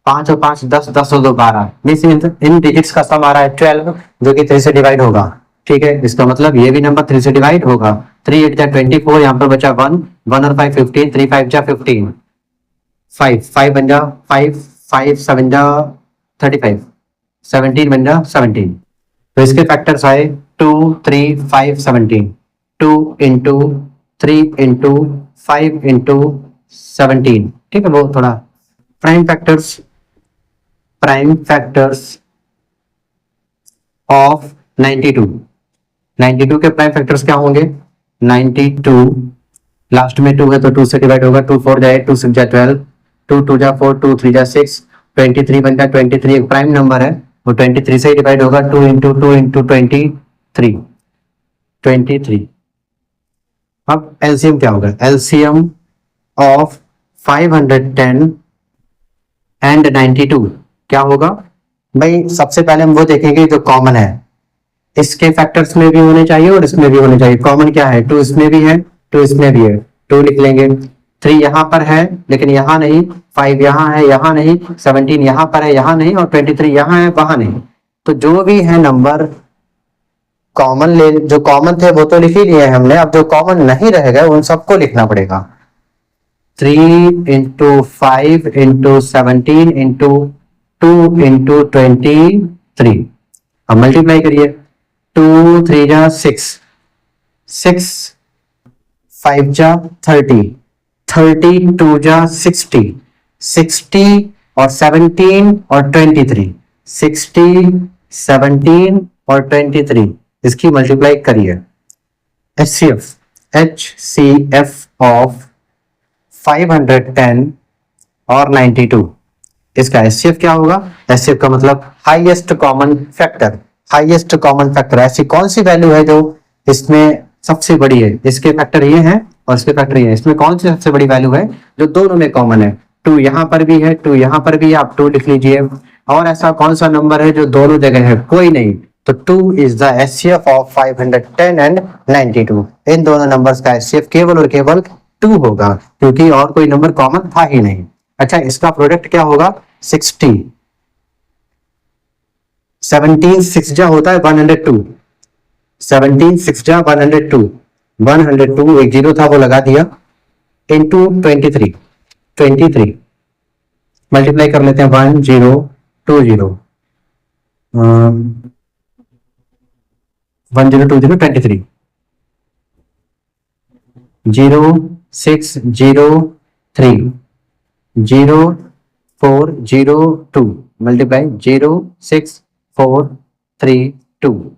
5 और 5 10, 10 और 2 12, मींस इन डिजिट्स का सम आ रहा है 12 जो कि 3 से डिवाइड होगा, ठीक है। इसका मतलब ये भी नंबर 3 से डिवाइड होगा। 3 8 जा 24, यहाँ पर बचा 1 1 और 5 15, 3 5 जा 15, 5 5 बन जा 5 5 7 जा 35, 17 बन जा 17। तो इसके फैक्टर्स आए 2 3 5 17, 2 इंटू 3 इंटू 5 इंटू 17, ठीक है। वो थोड़ा प्राइम फैक्टर्स ऑफ 92 के प्राइम फैक्टर्स क्या होंगे, 92 लास्ट में 2 है तो 2 से डिवाइड होगा, 2 4 जाए 2 6 जा 12, 2 2 जा 4, 2 3 जा 6, 23 बन जाए 23 एक प्राइम नंबर है, वो 23 से ही डिवाइड होगा, 2 इंटू 2 इंटू 23। अब एलसीएम क्या होगा, एलसीएम ऑफ 510 एंड 92 क्या होगा भाई, सबसे पहले हम वो देखेंगे जो कॉमन है, इसके फैक्टर्स में भी होने चाहिए और इसमें भी होने चाहिए। कॉमन क्या है, 2 इसमें भी है 2 इसमें भी है, 2 लिख लेंगे, 3 यहाँ पर है लेकिन यहाँ नहीं, 5 यहाँ है यहाँ नहीं, 17 यहाँ पर है यहाँ नहीं, और 23 यहाँ है वहां नहीं। तो जो भी है नंबर कॉमन ले, जो कॉमन थे वो तो लिख ही लिए हमने, अब जो कॉमन नहीं रहेगा उन सबको लिखना पड़ेगा। 3 इंटू 5 इंटू 17 इंटू 2 इंटू 23, अब मल्टीप्लाई करिए, 2 3 जा 6, 6 5 जा 30, 30 2 जा 60, 60 और 17 और 23, 60 17 और 23, इसकी मल्टीप्लाई करिए। HCF ऑफ 510 और 92, इसका HCF क्या होगा, HCF का मतलब highest common factor. Highest common factor ऐसी कौन सी वैल्यू है जो इसमें सबसे बड़ी है, इसके फैक्टर ये हैं और इसके फैक्टर ये है, इसमें कौन सी सबसे बड़ी वैल्यू है जो दोनों में कॉमन है। 2 यहाँ पर भी है 2 यहाँ पर भी है, आप 2 लिख लीजिए। और ऐसा कौन सा नंबर है जो दोनों जगह है, कोई नहीं, तो 2 is the HCF of 510 and 92। इन दोनों नंबर्स का एचसीएफ केवल और केवल 2 होगा, क्योंकि और कोई नंबर कॉमन था ही नहीं। अच्छा, इसका प्रोडक्ट क्या होगा? 60। 17 6 जा होता है 102। 17 6 जा 102। 102 एक जीरो था वो लगा दिया, इंटू 23। 23 मल्टीप्लाई कर लेते हैं 1020 1020 0603 0402 मल्टीप्लाई 06432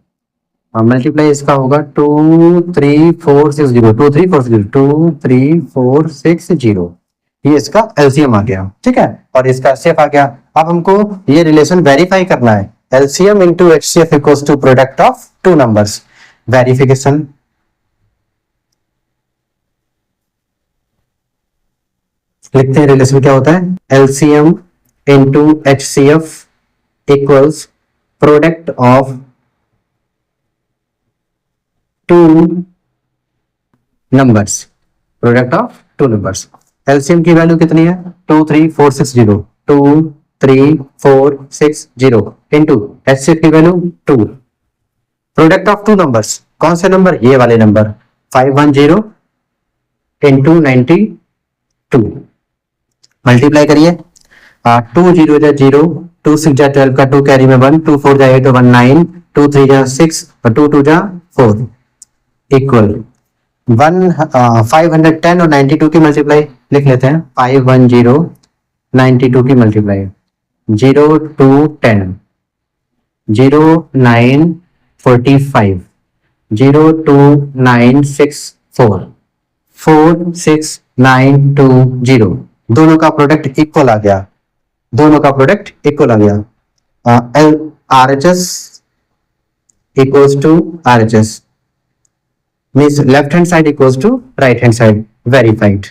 मल्टीप्लाई इसका होगा 23460 23460 ये इसका एलसीएम आ गया। ठीक है, और इसका एचसीएफ आ गया। अब हमको ये रिलेशन वेरीफाई करना है, LCM into HCF equals to product of two numbers. Verification, लिखते हैं रिलेशन क्या होता है, LCM into HCF equals product of two numbers. Product of two numbers. LCM की वैल्यू कितनी है? 23460 23460 इनटू एचसीएफ की value 2। Product of two numbers, कौन से नंबर? ये वाले नंबर 510 इंटू 92 मल्टीप्लाई करिए। 2 0 जा 0, 2 6 जा 12 का 2 कैरी में 1, 2 4 जा 8 1 9, 2 3 जा 6 और 2 2 जा 4 इक्वल 510 और 92 की मल्टीप्लाई लिख लेते हैं। 510 92 की मल्टीप्लाई 0 2 10 0 9 45 0 2 9 6 4 4 6 9 2 0। दोनों का प्रोडक्ट इक्वल आ गया, दोनों का प्रोडक्ट इक्वल आ गया। L R H S equals to R H S means left hand side equals to right hand side. Verified,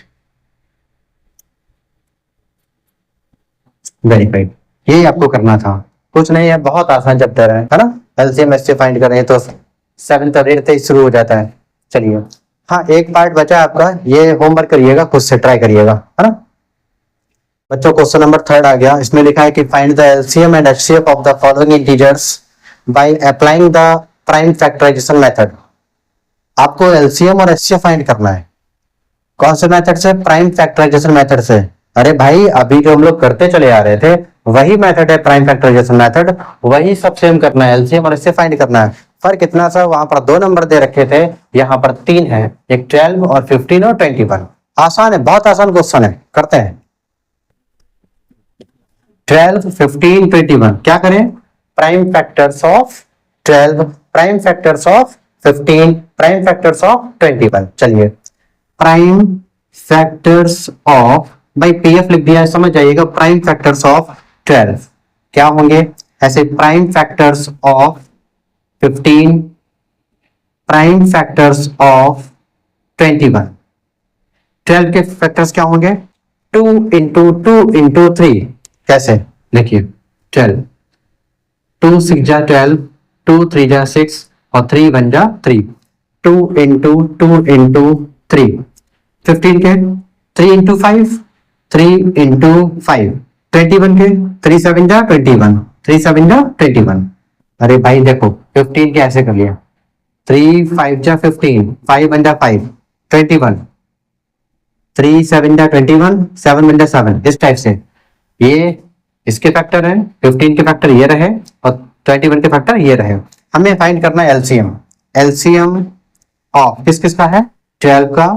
verified. यही आपको करना था, कुछ नहीं है, बहुत आसान चैप्टर है ना। एलसीएम एचसीएफ फाइंड कर रहे हैं तो 7th और 8th से शुरू हो जाता है। चलिए, हाँ एक पार्ट बचा है आपका, ये होमवर्क करिएगा, खुद से ट्राई करिएगा, है ना बच्चों। क्वेश्चन नंबर 3 आ गया, इसमें लिखा है कि find the LCM and HCF of the following integers by applying the prime factorisation method. आपको एलसीएम और एचसीएफ फाइंड करना है, कौन से मेथड से? प्राइम फैक्टराइजेशन मेथड से। अरे भाई, अभी जो हम लोग करते चले आ रहे थे वही मेथड है प्राइम फैक्टराइजेशन मेथड, वही सब सेम करना है, एलसीएम और एचसीएफ फाइंड करना है। फर्क इतना सा, वहां पर 2 नंबर दे रखे थे, यहाँ पर 3 है, एक 12 और 15 और 21। आसान है, बहुत आसान क्वेश्चन है, करते हैं। 12 15 21 क्या करें? Prime factors of 12, prime factors of 15, prime factors of 21। चलिए, प्राइम फैक्टर्स ऑफ, भाई पीएफ लिख दिया है, समझ जाइएगा। प्राइम फैक्टर्स ऑफ 12 क्या होंगे? ऐसे prime factors of 15, prime factors of 21। 12 के फैक्टर्स क्या होंगे? 2 इंटू 2 इंटू 3। कैसे? देखिए, 12 2 6 जा 12, 2 3 जा 6 और 3 1 जा 3। 2 इंटू 2 इंटू 3। 15 के 3 इंटू 5, 3 इंटू 5। 21 के 3 7 जा 21, 3 7 जा 21। अरे भाई देखो, 15 के ऐसे कर लिया, 3 5 जा 15, 5 1 जा 5, 21, 3 7 जा 21, 7 1 जा 7। इस टाइप से ये इसके फैक्टर है, 15 के फैक्टर ये रहे और 21 के फैक्टर ये रहे। हमें फाइंड करना है एलसीएम। एलसीएम ऑफ किस किस का है? 12 का,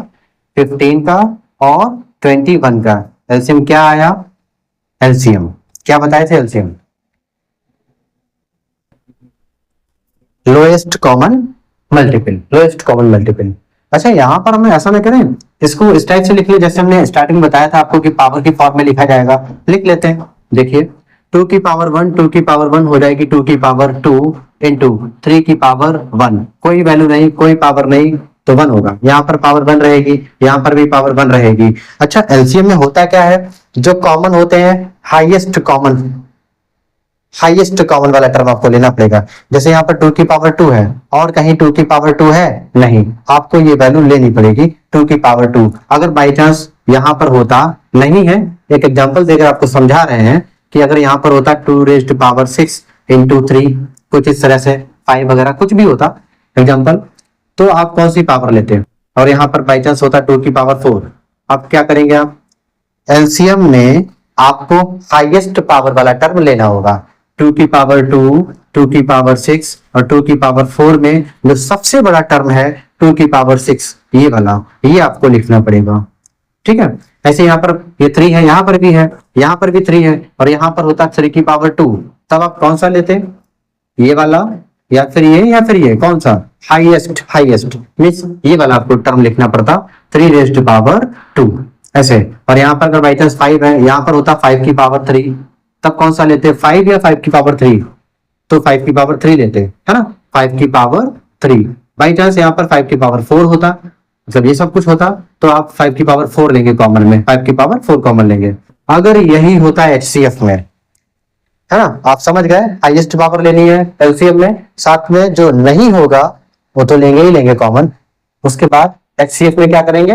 15 का और 21 का। एलसीएम क्या आया? एलसीएम क्या बताए थे? LCM lowest common multiple, lowest common multiple. अच्छा, यहाँ पर हमें ऐसा ना करें, इसको इस टाइप से लिख लिया जैसे हमने स्टार्टिंग में बताया था आपको कि पावर की फॉर्म में लिखा जाएगा। लिख लेते हैं, देखिए 2 की पावर 1, 2 की पावर 1 हो जाएगी 2 की पावर 2 इंटू 3 की पावर 1। कोई वैल्यू नहीं, कोई पावर नहीं, तो 1 होगा। यहाँ पर पावर 1 रहेगी, यहाँ पर भी पावर 1 रहेगी। अच्छा, एलसीएम में होता क्या है? जो कॉमन होते हैं, हाईएस्ट कॉमन हाईएस्ट कॉमन वाला टर्म आपको लेना पड़ेगा। जैसे यहाँ पर 2 की पावर 2 है और कहीं 2 की पावर 2 है नहीं, आपको ये वैल्यू लेनी पड़ेगी 2 की पावर 2। अगर बाई चांस यहाँ पर होता नहीं है, एक एग्जांपल देकर आपको समझा रहे हैं कि अगर यहाँ पर होता 2 रेज्ड पावर 6 इंटू 3, कुछ इस तरह से 5 वगैरह कुछ भी होता एग्जाम्पल, तो आप कौन सी पावर लेते हैं? और यहाँ पर बाई चांस होता 2 की पावर 4, अब क्या करेंगे आप? एलसीएम में आपको हाईएस्ट पावर वाला टर्म लेना होगा। 2 की पावर 2, 2 की पावर 6 और 2 की पावर 4 में जो सबसे बड़ा टर्म है 2 की पावर 6, ये वाला, ये आपको लिखना पड़ेगा। ठीक है, ऐसे यहाँ पर ये 3 है, यहाँ पर भी है, यहाँ पर भी 3 है और यहाँ पर होता 3 की पावर 2, तब आप कौन सा लेते? ये वाला या फिर ये कौन सा? हाईएस्ट मींस ये वाला आपको टर्म लिखना पड़ता 3 रेज्ड पावर 2 ऐसे। और यहाँ पर अगर बाई चांस 5 है, यहाँ पर होता 5 की पावर 3, तब कौन सा लेते? 5 या 5 की पावर 3? तो 5 की पावर 3 लेते है ना, 5 की पावर 3। बाई चांस यहाँ पर 5 की पावर 4 होता, मतलब ये सब कुछ होता, तो आप 5 की पावर 4 लेंगे कॉमन में, 5 की पावर 4 कॉमन लेंगे। अगर यही होता है एचसीएफ में, है ना, आप समझ गए, हाईएस्ट पावर लेनी है एलसीएम में, साथ में जो नहीं होगा वो तो लेंगे ही लेंगे कॉमन। उसके बाद एचसीएफ में क्या करेंगे?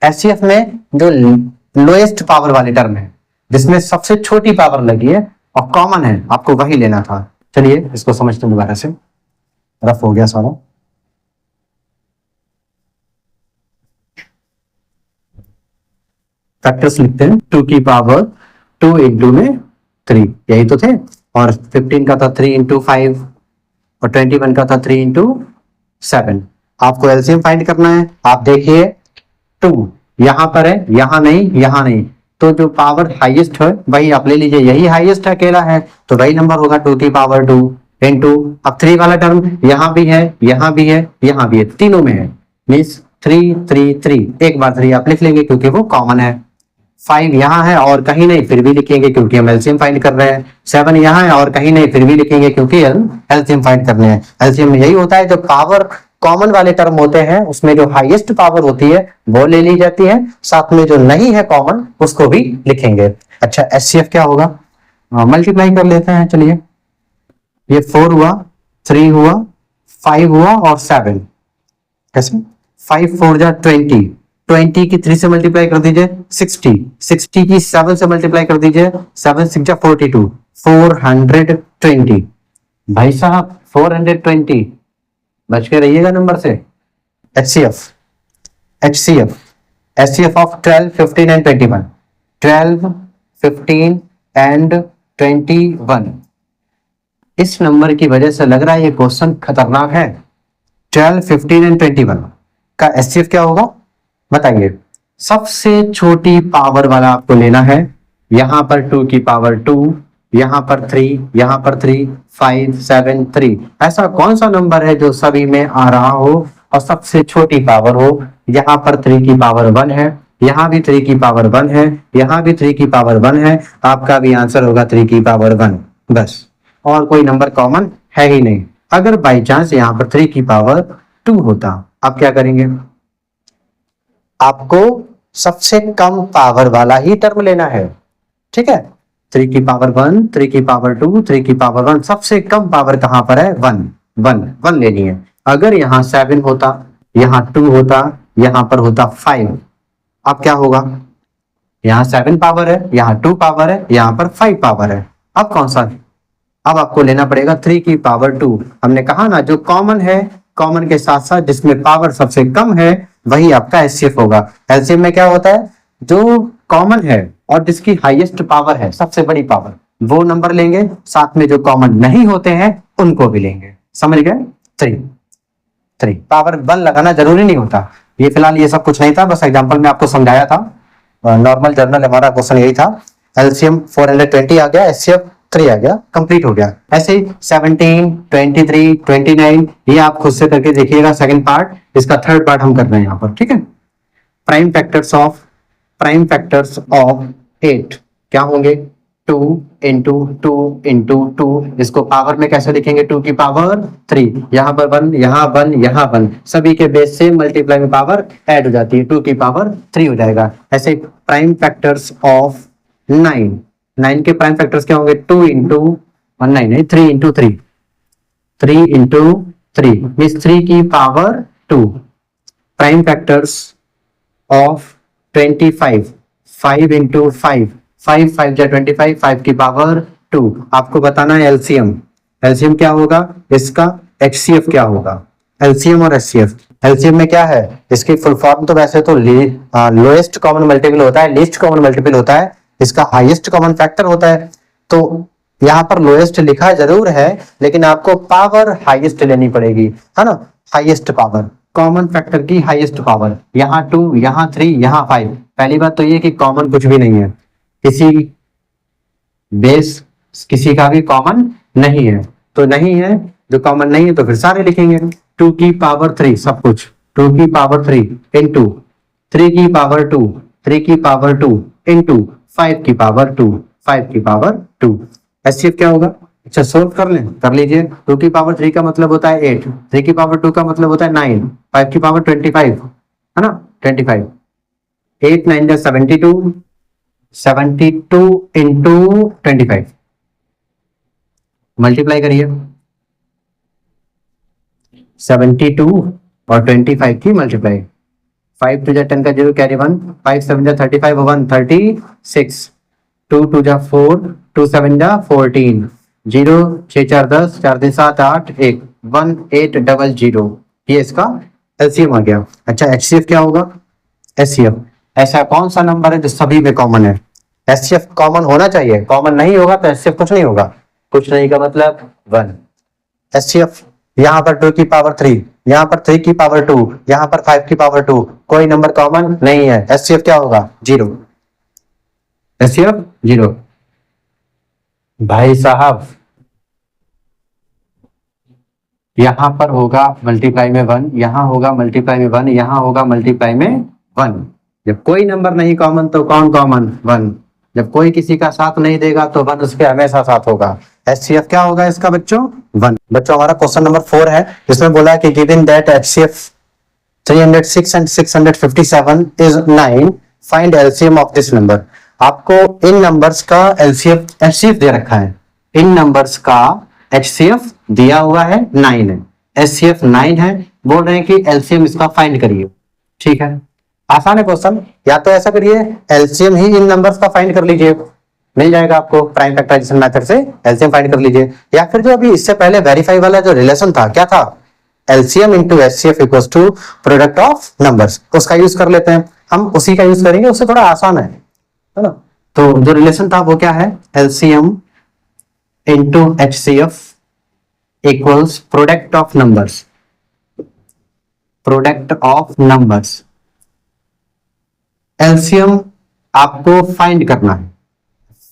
एचसीएफ में जो लोएस्ट पावर वाले टर्म है, जिसमें सबसे छोटी पावर लगी है और कॉमन है, आपको वही लेना था। चलिए इसको समझते हैं दोबारा से, रफ हो गया सारा। फैक्टर्स लिखते हैं, 2 की पावर 2 इंटू में 3, यही तो थे, और 15 का था 3 इंटू 5 और 21 का था 3 इंटू 7। आपको एलसीएम फाइंड करना है। आप देखिए 2 यहां पर है, यहां नहीं, तो जो पावर हाईएस्ट है वही आप ले लीजिए, यही हाईएस्ट अकेला है तो वही नंबर होगा 2 की पावर 2 इंटू, अब 3 वाला टर्म यहां भी है, यहां भी है, यहां भी है, तीनों में है, मीन्स 3 3 3, एक बार 3 आप लिख लेंगे क्योंकि वो कॉमन है। 5 यहाँ है और कहीं नहीं, फिर भी लिखेंगे क्योंकि हम एलसीएम फाइंड कर रहे हैं। 7 यहाँ है और कहीं नहीं, फिर भी लिखेंगे क्योंकि एलसीएम फाइंड करने हैं। एलसीएम में यही होता है, जो पावर कॉमन वाले टर्म होते हैं उसमें जो हाईएस्ट पावर होती है वो ले ली जाती है, साथ में जो नहीं है कॉमन उसको भी लिखेंगे। अच्छा, एचसीएफ क्या होगा? मल्टीप्लाई कर लेते हैं। चलिए, ये 4 हुआ, 3 हुआ, 5 हुआ और 7, कैसे? 5 4 जा 20, 20 की 3 से मल्टीप्लाई कर दीजिए 60, 60 की 7 से मल्टीप्लाई कर दीजिए 7 6 जा 42, 420। भाई साहब 420, बच के रहिएगा नंबर से। HCF of 12 15 and 21, 12 15 and 21। इस नंबर की वजह से लग रहा है ये क्वेश्चन खतरनाक है। 12 15 एंड 21 का एचसीएफ क्या होगा बताइए? सबसे छोटी पावर वाला आपको लेना है। यहां पर 2 की पावर 2, यहां पर 3, यहां पर 3, 5 7 3, ऐसा कौन सा नंबर है जो सभी में आ रहा हो और सबसे छोटी पावर हो? यहां पर 3 की पावर 1 है, यहां भी 3 की पावर 1 है, यहां भी 3 की पावर 1 है, आपका भी आंसर होगा 3 की पावर 1, बस, और कोई नंबर कॉमन है ही नहीं। अगर बाई चांस यहां पर 3 की पावर 2 होता, आप क्या करेंगे? आपको सबसे कम पावर वाला ही टर्म लेना है, ठीक है? 3 की पावर 1, 3 की पावर 2, 3 की पावर 1, सबसे कम पावर कहां पर है? 1 लेनी है। अगर यहाँ 7 होता, यहाँ 2 होता, यहाँ पर होता 5, अब क्या होगा? यहाँ 7 पावर है, यहाँ 2 पावर है, यहाँ पर 5 पावर है, अब कौन सा? अब आपको लेना पड़ेगा 3 की पावर 2। हमने कहा ना, जो कॉमन है, कॉमन के साथ साथ जिसमें पावर सबसे कम है वही आपका एचसीएफ होगा। एलसीएम में क्या होता है? जो कॉमन है और जिसकी हाईएस्ट पावर है, सबसे बड़ी पावर, वो नंबर लेंगे, साथ में जो कॉमन नहीं होते हैं उनको भी लेंगे। समझ गए? 3 पावर 1 लगाना जरूरी नहीं होता। ये फिलहाल ये सब कुछ नहीं था, बस एग्जांपल में आपको समझाया था। नॉर्मल जर्नल हमारा क्वेश्चन यही था। एलसीएम 420 आ गया, एचसीएफ 3 आ गया, कंप्लीट हो गया। ऐसे ही 17 23 29 ये आप खुद से करके देखिएगा। सेकंड पार्ट, इसका थर्ड पार्ट हम कर रहे हैं यहाँ पर, ठीक है? प्राइम फैक्टर्स ऑफ 8 क्या होंगे? 2 इंटू 2 इंटू 2, इसको पावर में कैसे लिखेंगे? 2 की पावर 3, यहाँ पर 1, यहाँ 1, यहाँ 1, सभी के बेस से मल्टीप्लाई में पावर ऐड हो जाती है, 2 की पावर 3 हो जाएगा। ऐसे प्राइम फैक्टर्स ऑफ 9 9 के प्राइम फैक्टर्स क्या होंगे? 2 इंटू 19 नहीं, 3 इंटू 3, 3 इंटू 3 मीन्स 3 की power 2। Prime factors of 25, 5 into 5, 5 5 जा 25, 5 की पावर 2। आपको बताना है एलसीएम। एलसीएम क्या होगा इसका? एचसीएफ क्या होगा? एलसीएम और एचसीएफ। एलसीएम में क्या है? इसकी फुल फॉर्म तो वैसे तो लोएस्ट कॉमन मल्टीपल होता है, लीस्ट कॉमन मल्टीपल होता है, इसका हाईएस्ट कॉमन फैक्टर होता है। तो यहाँ पर लोएस्ट लिखा जरूर है, लेकिन आपको पावर हाईएस्ट लेनी पड़ेगी, है ना? हाईएस्ट पावर, कॉमन फैक्टर की हाईएस्ट पावर। यहाँ 2, यहाँ 3, यहाँ 5। पहली बात तो ये कि कॉमन कुछ भी नहीं है, किसी बेस किसी का भी कॉमन नहीं है, तो नहीं है जो कॉमन नहीं है तो फिर सारे लिखेंगे। 2 की पावर 3 सब कुछ, 2 की पावर 3 इंटू 3 की पावर 2, 3 की पावर 2 इंटू 5 की पावर 2, 5 की पावर 2। एचसीएफ क्या होगा? अच्छा सोल्व कर लें, कर लीजिए। 2 की पावर 3 का मतलब होता है 8, 3 की पावर 2 का मतलब होता है 9, 5 की पावर 25, है ना? 25, 8 9 जा 72, 72 इंटू 25, मल्टीप्लाई करिए। 72 और 25 की मल्टीप्लाई, 5 2 जा 10 का 0 कैरी 1, 5 7 जा 35 1 36, 2 2 जा 4, 2 7 जा 14, 0 6 4 10, 4 3 7 8 1 1 8 डबल 0। ये इसका एलसीएम आ गया। अच्छा एचसीएफ क्या होगा? एचसीएफ ऐसा कौन सा नंबर है जो सभी में कॉमन है? एचसीएफ कॉमन होना चाहिए, कॉमन नहीं होगा तो एचसीएफ कुछ नहीं होगा। कुछ नहीं का मतलब 1। एचसीएफ यहाँ पर 2 की पावर 3, यहाँ पर 3 की पावर 2, यहाँ पर 5 की पावर 2, कोई नंबर कॉमन नहीं है। एचसीएफ क्या होगा? 0। एचसीएफ 0। भाई साहब यहां पर होगा मल्टीप्लाई में 1, यहां होगा मल्टीप्लाई में 1, यहां होगा मल्टीप्लाई में 1। जब कोई नंबर नहीं कॉमन तो कौन कॉमन? 1। जब कोई किसी का साथ नहीं देगा तो 1 उसके हमेशा साथ होगा। एचसीएफ क्या होगा इसका बच्चों? 1। बच्चों हमारा क्वेश्चन नंबर 4 है, इसमें बोला है कि given that HCF 306 and 657 is 9, find LCM of this number. आपको इन नंबर्स का एचसीएफ दे रखा है, इन नंबर्स का एचसीएफ दिया हुआ है 9 है, एचसीएफ 9 है, बोल रहे हैं कि एलसीएम इसका फाइंड करिए। ठीक है, आसान है क्वेश्चन। या तो ऐसा करिए एलसीएम ही इन नंबर्स का फाइंड कर लीजिए, मिल जाएगा आपको प्राइम फैक्टराइजेशन मेथड से एलसीएम फाइंड कर लीजिए। या फिर जो अभी इससे पहले वेरीफाई वाला जो रिलेशन था क्या था? LCM into HCF equals to product of numbers, उसका यूज कर लेते हैं। हम उसी का यूज करेंगे, उससे थोड़ा आसान है ना? तो जो रिलेशन था वो क्या है? LCM into HCF equals product of numbers, product of numbers. LCM आपको फाइंड करना है,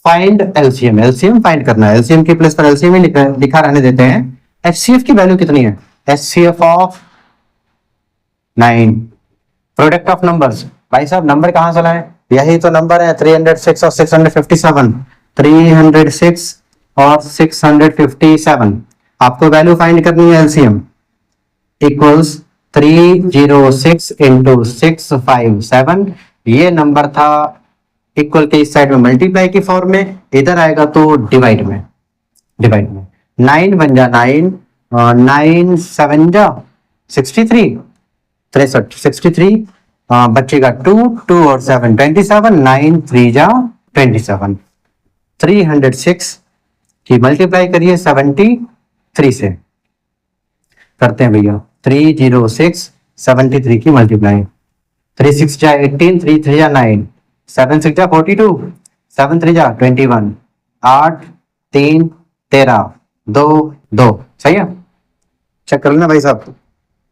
फाइंड एलसीएम, एलसीएम फाइंड करना है। एलसीएम के प्लेस पर एलसीएम ही लिखा रहने देते हैं। एचसीएफ की वैल्यू कितनी है? HCF of 9, product of numbers. भाई साहब नंबर कहां से लाए? यही तो नंबर है 306 और 657, 306 और 657। आपको वैल्यू फाइंड करनी है एलसीएम इक्वल्स 306 इंटू 657। ये नंबर था इक्वल के इस साइड में मल्टीप्लाई की फॉर्म में, इधर आएगा तो डिवाइड में, डिवाइड में 9 बन जा 9, 9 7 जा 63, 63, बचेगा 2, 2 और 7 27, 9 3 जा 27। 306 की मल्टीप्लाई करिए 73 से, करते हैं भैया 306 73 की मल्टीप्लाई। 3 6 जा 18, 3 3 जा 9, 7 6 जा 42, 7 3 जा 21, 8 3 13, 2 2। सही है, चेक कर लेना भाई साहब।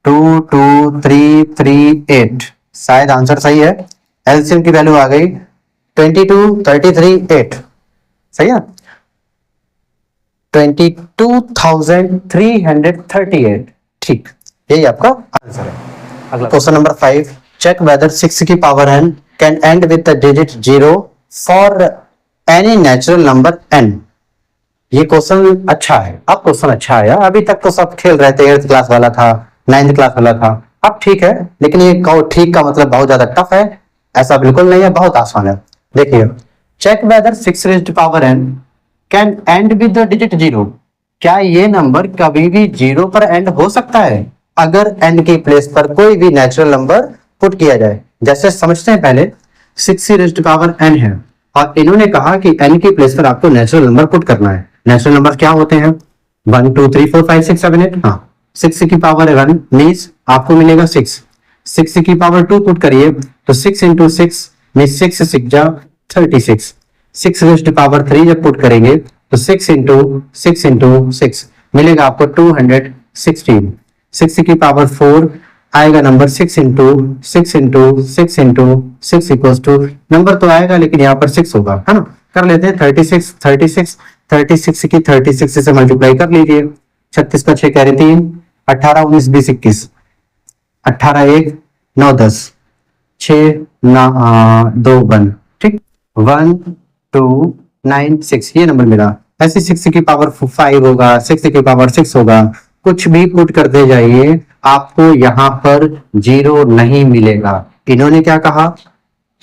2 2 3 3 8, शायद आंसर सही है। एलसीएम की वैल्यू आ गई 22 33 8। सही है, 22,338। ठीक, यही आपका आंसर है। अगला क्वेश्चन नंबर 5, चेक वेदर 6 की power n can end with the digit 0 for any natural number n। ये क्वेश्चन अच्छा है, अब क्वेश्चन अच्छा है। अभी तक तो सब खेल रहे थे, 8th क्लास वाला था, 9th क्लास वाला था, अब ठीक है, लेकिन ये ठीक का मतलब बहुत ज्यादा टफ है, ऐसा बिल्कुल नहीं है, बहुत आसान है। देखिए check whether 6 raised power n can end with the digit 0। क्या ये नंबर कभी भी 0 पर एंड हो सकता है अगर n की प्लेस पर कोई भी नेचुरल नंबर पुट किया जाए। जैसे समझते हैं, पहले 6 रेज्ड पावर n है और इन्होंने कहा कि n की प्लेस पर आपको नेचुरल नंबर पुट करना है। नेचुरल नंबर क्या होते हैं? 1 2 3 4 5 6 7 8। हाँ, 6 की पावर 1 मीन्स आपको मिलेगा 6। 6 की पावर 2 पुट करिए तो 6 इंटू 6 मीन्स 6 6 जा 36। 6 रेज्ड पावर 3 जब पुट करेंगे तो 6 इंटू 6 मिलेगा आपको 216। 6 की पावर 4 आएगा number 6 into 6 equals to, number तो आएगा लेकिन यहाँ पर 6 होगा, है ना। कर लेते हैं 36 की 36 से मल्टीप्लाई कर लीजिए। 36 का 6 कह रहे 3, 18 19 20 21, 18 1 9 10, 6 2 1, ठीक, 1 2 9 6 ये नंबर मिला। ऐसे 6 की पावर 5 होगा, 6 की पावर 6 होगा, कुछ भी पुट करते जाइए आपको यहाँ पर 0 नहीं मिलेगा। इन्होंने क्या कहा?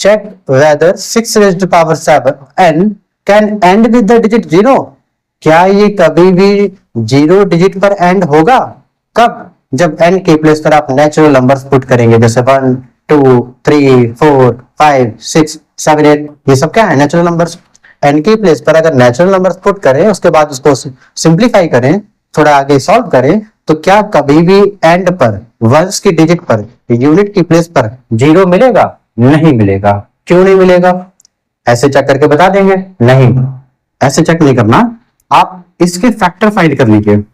Check whether 6 raised power 7 n can end with the digit 0। क्या ये कभी भी 0 डिजिट पर एंड होगा? कब? जब n के प्लेस पर आप नेचुरल नंबर्स पुट करेंगे, जैसे 1 2 3 4 5 6 7 8, ये सब क्या है? Natural numbers. n की प्लेस पर अगर नेचुरल नंबर्स पुट करें, उसके बाद उसको सिंप्लीफाई करें, थोड़ा आगे सॉल्व करें, तो क्या कभी भी एंड पर, वंस की डिजिट पर, यूनिट की प्लेस पर 0 मिलेगा? नहीं मिलेगा। क्यों नहीं मिलेगा? ऐसे चेक करके बता देंगे? नहीं, ऐसे चेक नहीं करना, आप इसके फैक्टर फाइंड कर लीजिए।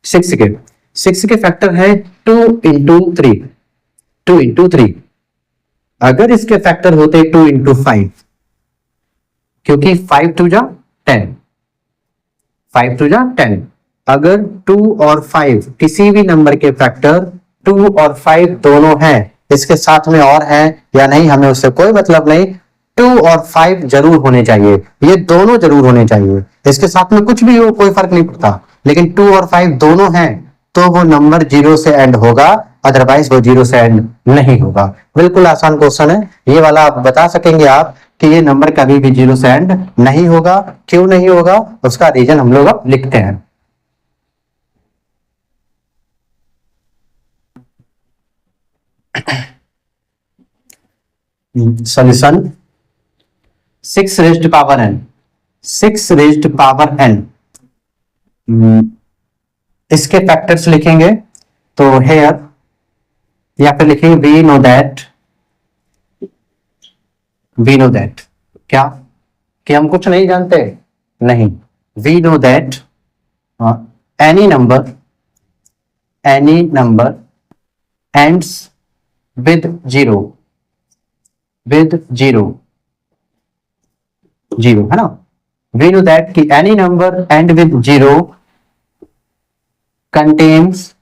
6 के फैक्टर है 2 इंटू 3, 2 इंटू 3। अगर इसके फैक्टर होते 2 इंटू 5, क्योंकि 5 2 जा 10, 5 2 जा 10। अगर 2 और 5 किसी भी नंबर के फैक्टर 2 और 5 दोनों हैं, इसके साथ में और हैं या नहीं हमें उससे कोई मतलब नहीं, 2 और 5 जरूर होने चाहिए, ये दोनों जरूर होने चाहिए। इसके साथ में कुछ भी हो कोई फर्क नहीं पड़ता, लेकिन 2 और 5 दोनों हैं तो वो नंबर 0 से एंड होगा, अदरवाइज वो 0 से एंड नहीं होगा। बिल्कुल आसान क्वेश्चन है ये वाला। आप बता सकेंगे आप कि ये नंबर कभी भी 0 से एंड नहीं होगा। क्यों नहीं होगा? उसका रीजन हम लोग अब लिखते हैं। Solution 6 raised power n, 6 raised power n, इसके फैक्टर्स लिखेंगे तो हेयर, या फिर लिखेंगे वी नो दैट, क्या कि हम कुछ नहीं जानते? नहीं, we know that any number ends with 0, है ना। वी नो दैट कि any number end with 0 contains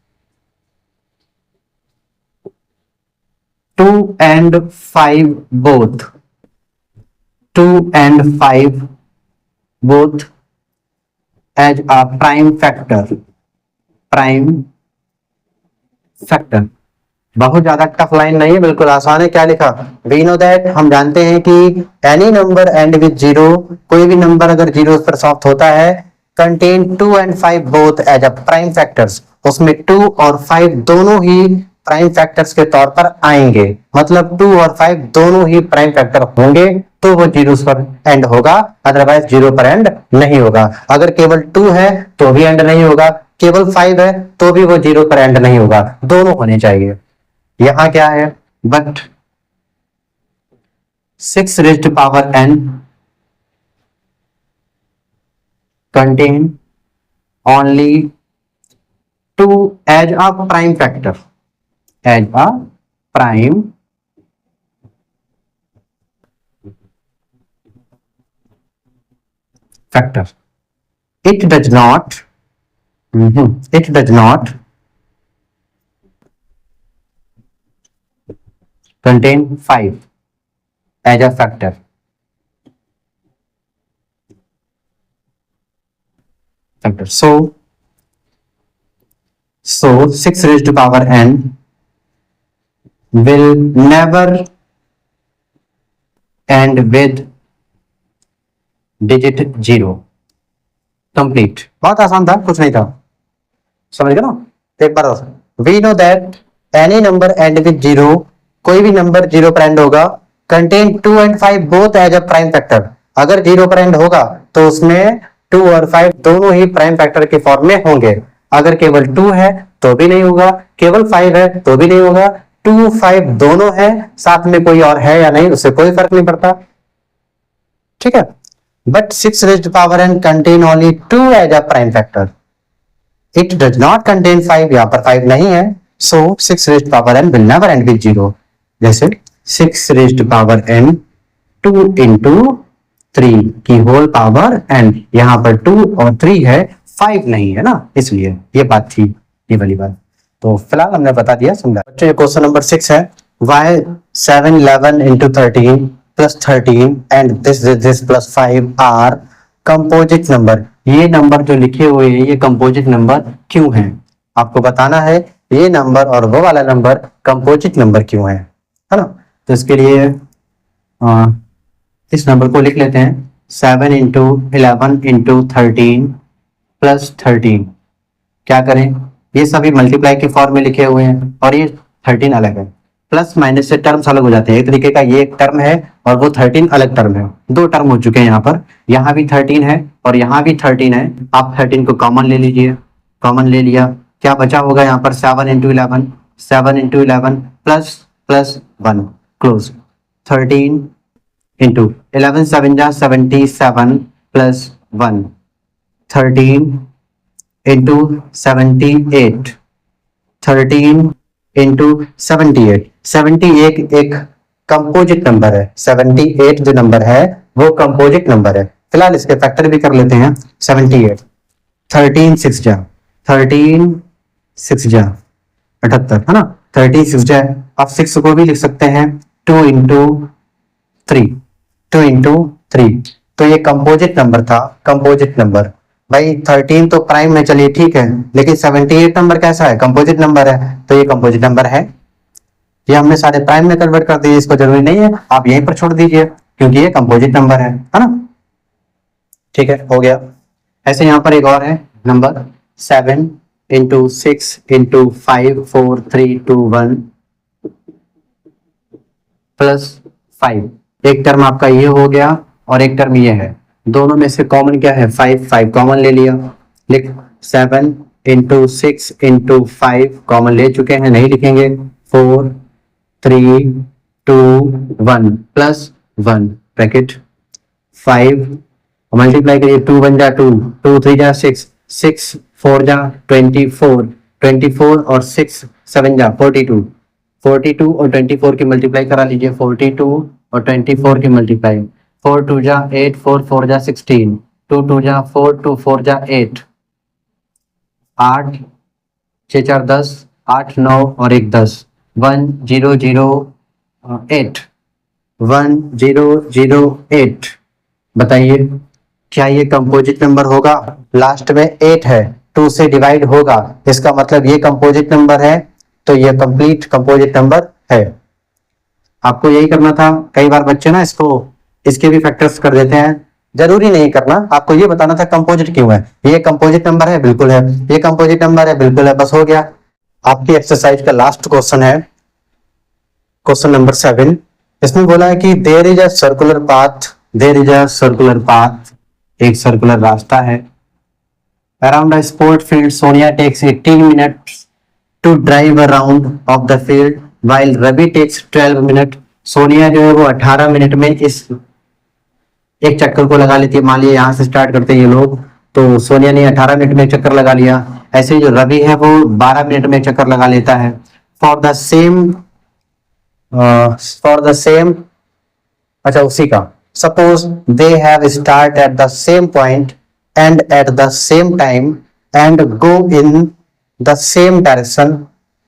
2 and 5 both, 2 and 5 both as a prime factor, बहुत ज्यादा टफ लाइन नहीं है, बिल्कुल आसान है। क्या लिखा? वी नो दैट, हम जानते हैं कि एनी नंबर एंड विद 0, कोई भी नंबर अगर 0 पर समाप्त होता है, contain 2 and 5 both as a prime factors, उसमें 2 और 5 दोनों ही प्राइम फैक्टर्स के तौर पर आएंगे। मतलब 2 और 5 दोनों ही प्राइम फैक्टर होंगे तो वो 0 पर एंड होगा, अदरवाइज 0 पर एंड नहीं होगा। अगर केवल 2 है तो भी एंड नहीं होगा, केवल 5 है तो भी वो 0 पर एंड नहीं होगा, दोनों होने चाहिए। यहां क्या है? But 6 raised power n contain only 2 as a prime factor, it does not contain 5 as a factor. So 6 raised to power n will never end with digit 0, complete. बहुत आसान था, कुछ नहीं था, समझ गए ना। तो एक बार we know that any number end with 0, कोई भी नंबर 0 पर एंड होगा, contain 2 and 5 both as a prime factor. अगर 0 पर एंड होगा तो उसमें 2 और 5 दोनों ही प्राइम फैक्टर के फॉर्म में होंगे। अगर केवल 2 है तो भी नहीं होगा, केवल 5 है तो भी नहीं होगा, 2 5 दोनों है, साथ में कोई और है या नहीं उससे कोई फर्क नहीं पड़ता, ठीक है। But 6 raised power n contain only 2 as a prime factor. It does not contain 5, यहाँ पर 5 नहीं है, so 6 raised power n will never end with 0। जैसे 6 raised power n 2 into 3 की होल पावर n, यहाँ पर 2 और 3 है, 5 नहीं है ना, इसलिए ये बात थी, ये वाली बात। तो फिलहाल हमने बता दिया, समझा। बच्चों क्वेश्चन नंबर 6 है, y 7 11 into 13 plus 13 and this plus 5 are composite number. ये नंबर जो लिखे हुए हैं ये कंपोजिट नंबर क्यों हैं, आपको बताना है। ये नंबर और वो वाला नंबर कंपोजिट नंबर क्यों है ना। तो इसके लिए इस नंबर को लिख लेते हैं 7 into 11 into 13 plus 13। क्या करें, ये सभी मल्टीप्लाई के फॉर्म में लिखे हुए हैं और ये 13 अलग है, प्लस माइनस से टर्म्स अलग हो जाते हैं। एक तरीके का ये एक टर्म है और वो 13 अलग टर्म है, दो टर्म हो चुके हैं यहाँ पर। यहाँ भी 13 है और यहाँ भी 13 है, आप 13 को कॉमन ले लीजिए, कॉमन ले लिया, क्या बचा होगा यहाँ पर 7 into 11, 7 into 11 plus plus 1 close, 13 into 11 7 जा 77 प्लस 1, 13 into 78, 13 into 78। 78 एक कंपोजिट नंबर है, 78 जो नंबर है वो कंपोजिट नंबर है। फिलहाल इसके फैक्टर भी कर लेते हैं 78, 13 6 जा 13 6 जा 78 है ना, 13 6 जा। आप 6 को भी लिख सकते हैं 2 into 3, 2 into 3। तो ये कंपोजिट नंबर था, कंपोजिट नंबर। भाई 13 तो प्राइम में, चलिए ठीक है, लेकिन 78 नंबर कैसा है, कंपोजिट नंबर है, तो ये कंपोजिट नंबर है। ये हमने सारे प्राइम में कन्वर्ट कर दिए, इसको जरूरी नहीं है, आप यहीं पर छोड़ दीजिए क्योंकि ये कंपोजिट नंबर है ना, ठीक है, हो गया। ऐसे यहाँ पर एक और है नंबर 7 into 6 into 5 4 3 2 1 प्लस 5। एक टर्म आपका ये हो गया और एक टर्म ये है, दोनों में से कॉमन क्या है 5, 5 कॉमन ले लिया, लिख 7 into 6 into 5 कॉमन ले चुके हैं, नहीं लिखेंगे, 4 3 2 1 प्लस 1 ब्रैकेट 5 मल्टीप्लाई करिए, 2 1 जा 2, 2 3 जा 6, 6 4 जा 24, 24 और 6 7 जा 42, 42 और 24 की मल्टीप्लाई करा लीजिए, 42 और 24 की मल्टीप्लाई, 4 2 जा 8, 4 4 जा 16, 2 2 जा 4, 2 4 जा 8, 8 6 4 10, 8 9 और 1 10, 1 0 0 8, 1 0 0 8। बताइए क्या ये कंपोजिट नंबर होगा, लास्ट में 8 है, 2 से डिवाइड होगा, इसका मतलब ये कंपोजिट नंबर है, तो ये कंप्लीट कंपोजिट नंबर है। आपको यही करना था। कई बार बच्चे ना इसके भी फैक्टर्स कर देते हैं, जरूरी नहीं करना, आपको ये बताना था कंपोजिट क्यों है। ये कंपोजिट नंबर है, बिल्कुल है, ये कंपोजिट नंबर है, बिल्कुल है, बस हो गया। आपकी एक्सरसाइज का लास्ट क्वेश्चन है क्वेश्चन नंबर 7। इसमें बोला है कि there is a circular path, there is a circular path, एक सर्कुलर रास्ता है, around a sport field Sonia takes 18 minutes to drive around of the field while Ravi takes 12 minute. Sonia जो है वो 18 मिनट में इस एक चक्कर को लगा लेती है। मान लिया यहाँ से स्टार्ट करते हैं ये लोग, तो सोनिया ने 18 मिनट में एक चक्कर लगा लिया। ऐसे ही जो रवि है वो 12 मिनट में एक चक्कर लगा लेता है। फॉर द सेम अच्छा उसी का, suppose they have start at the same point and eight the same time and go in the same direction.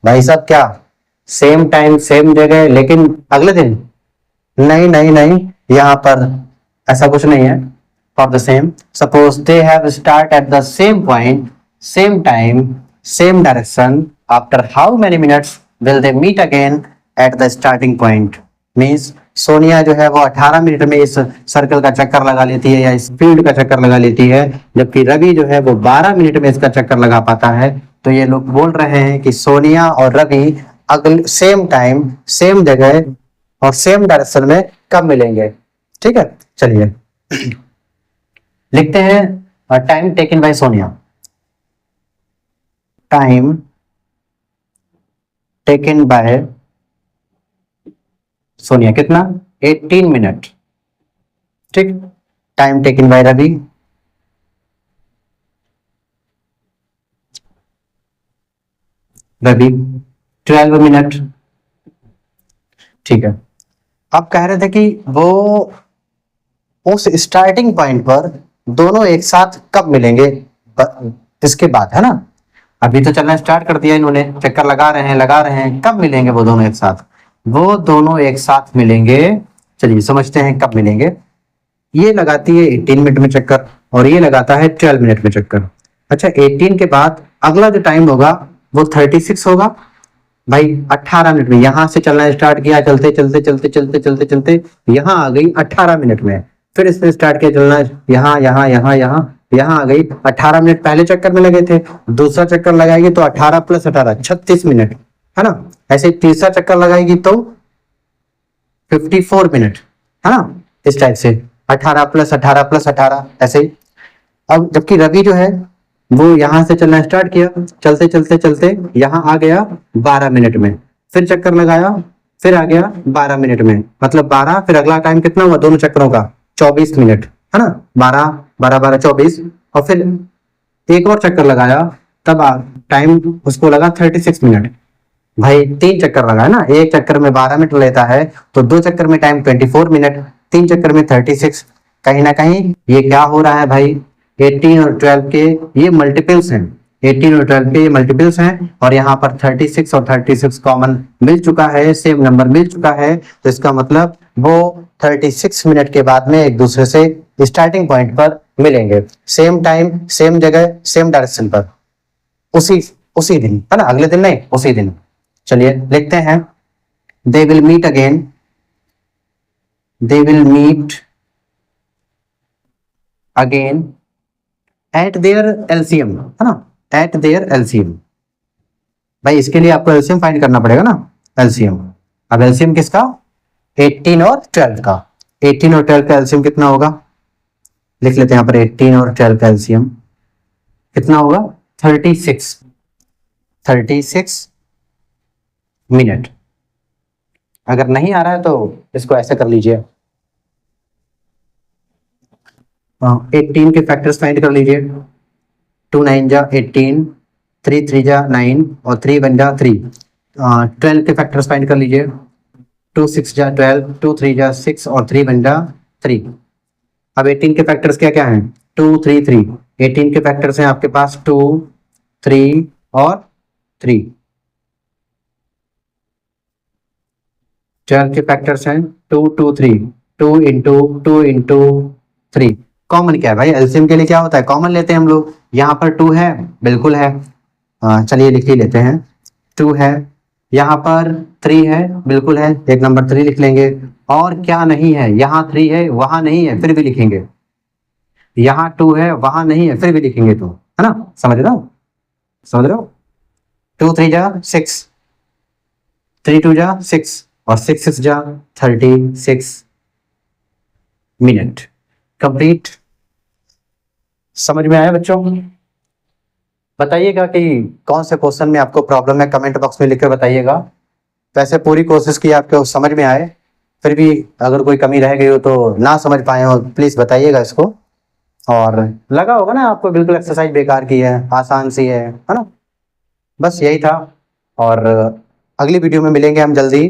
भाई साहब क्या सेम टाइम सेम जगह लेकिन अगले दिन? नहीं नहीं नहीं, यहाँ पर ऐसा कुछ नहीं है। For the same, suppose they have start at the same point, same time, same direction, after how many minutes will they meet again at the starting point. Means Sonia जो है वो 18 मिनट में इस सर्कल का चक्कर लगा लेती है या इस फील्ड का चक्कर लगा लेती है, जबकि रवि जो है वो 12 मिनट में इसका चक्कर लगा पाता है। तो ये लोग बोल रहे हैं कि सोनिया और रवि अगले सेम टाइम, सेम जगह और सेम डायरेक्शन में कब मिलेंगे। ठीक है, चलिए लिखते हैं time taken by Sonia. Time taken by Sonia कितना, 18 मिनट। ठीक, time taken by Ravi, Ravi 12 minute. ठीक है, अब कह रहे थे कि वो उस स्टार्टिंग पॉइंट पर दोनों एक साथ कब मिलेंगे, इसके बाद, है ना। अभी तो चलना स्टार्ट कर दिया इन्होंने, चक्कर लगा रहे हैं, कब मिलेंगे वो दोनों एक साथ। वो दोनों एक साथ मिलेंगे, चलिए समझते हैं कब मिलेंगे। ये लगाती है 18 मिनट में चक्कर और ये लगाता है 12 मिनट में चक्कर। अच्छा, 18 के बाद अगला जो टाइम होगा वो 36 होगा भाई। 18 मिनट में यहां से चलना स्टार्ट किया, चलते चलते चलते चलते चलते चलते यहाँ आ गई 18 मिनट में। फिर इसने स्टार्ट किया चलना, यहाँ यहाँ यहाँ यहाँ यहाँ आ गई 18 मिनट। पहले चक्कर में लगे थे, दूसरा चक्कर लगाएगी तो 18 + 18 36 मिनट, है ना। ऐसे तीसरा चक्कर लगाएगी तो 54 मिनट, है ना। इस टाइप से 18 + 18 + 18 ऐसे ही। अब जबकि रवि जो है वो यहां से चलना स्टार्ट किया, चलते चलते चलते यहाँ आ गया 12 मिनट में, फिर चक्कर लगाया, फिर आ गया 12 मिनट में, मतलब 12, फिर अगला टाइम कितना हुआ दोनों चक्करों का, 24 मिनट, है ना। 12 12 12 24, और फिर एक और चक्कर लगाया, तब टाइम उसको लगा 36 मिनट। भाई 3 चक्कर लगाया ना, एक चक्कर में 12 मिनट लेता है, तो 2 चक्कर में टाइम 24 मिनट, 3 चक्कर में 36। कहीं ना कहीं ये क्या हो रहा है भाई, 18 और 12 के ये मल्टीपल्स हैं, 18 और 12 के ये मल्टीपल्स हैं, और यहाँ पर 36 और 36 कॉमन मिल चुका है, सेम नंबर मिल चुका है। तो इसका मतलब वो 36 मिनट के बाद में एक दूसरे से स्टार्टिंग पॉइंट पर मिलेंगे, सेम टाइम, सेम जगह, सेम डायरेक्शन पर, उसी दिन, है ना, अगले दिन नहीं, उसी दिन। चलिए लिखते हैं, they will meet again, they will meet again at their LCM, है ना, एट देयर एलसीएम। भाई इसके लिए आपको एलसीएम फाइंड करना पड़ेगा ना, एलसीएम। अब एलसीएम किसका, 18 और 12 का। 18 और 12 का एलसीएम कितना होगा, लिख लेते हैं यहाँ पर 18 और 12 का एलसीएम कितना होगा, 36 मिनट। अगर नहीं आ रहा है तो इसको ऐसे कर लीजिए, 18 के फैक्टर्स फाइंड कर लीजिए, 2 9 जा 18, 3 3 जा 9 और 3 1 जा 3। 12 के फैक्टर्स फाइंड कर लीजिए, 2 6 जा 12, 2 3 जा 6 और 3 1 जा 3। अब 18 के फैक्टर्स क्या क्या हैं, 2 3 3। 18 के फैक्टर्स हैं आपके पास 2 3 और 3। 12 के फैक्टर्स हैं 2 2 3, 2 इंटू 3। कॉमन क्या है भाई, एलसीएम के लिए क्या होता है, कॉमन लेते हैं हम लोग। यहाँ पर 2 है, बिल्कुल है, चलिए लिख ही लेते हैं, 2 है। यहाँ पर 3 है, बिल्कुल है, एक नंबर 3 लिख लेंगे। और क्या नहीं है, यहाँ 3 है, वहां नहीं है, फिर भी लिखेंगे। यहाँ 2 है, वहां नहीं है, फिर भी लिखेंगे, तो है ना, समझ रहे हो। 2 3 जा 6, 3 2 जा 6 और 6 6 जा 36 मिनट कंप्लीट। समझ में आया बच्चों, बताइएगा कि कौन से क्वेश्चन में आपको प्रॉब्लम है, कमेंट बॉक्स में लिखकर बताइएगा। वैसे पूरी कोशिश की आपको समझ में आए, फिर भी अगर कोई कमी रह गई हो तो ना समझ पाए हो प्लीज बताइएगा इसको। और लगा होगा ना आपको बिल्कुल एक्सरसाइज बेकार की है, आसान सी है ना। बस यही था, और अगली वीडियो में मिलेंगे हम जल्दी।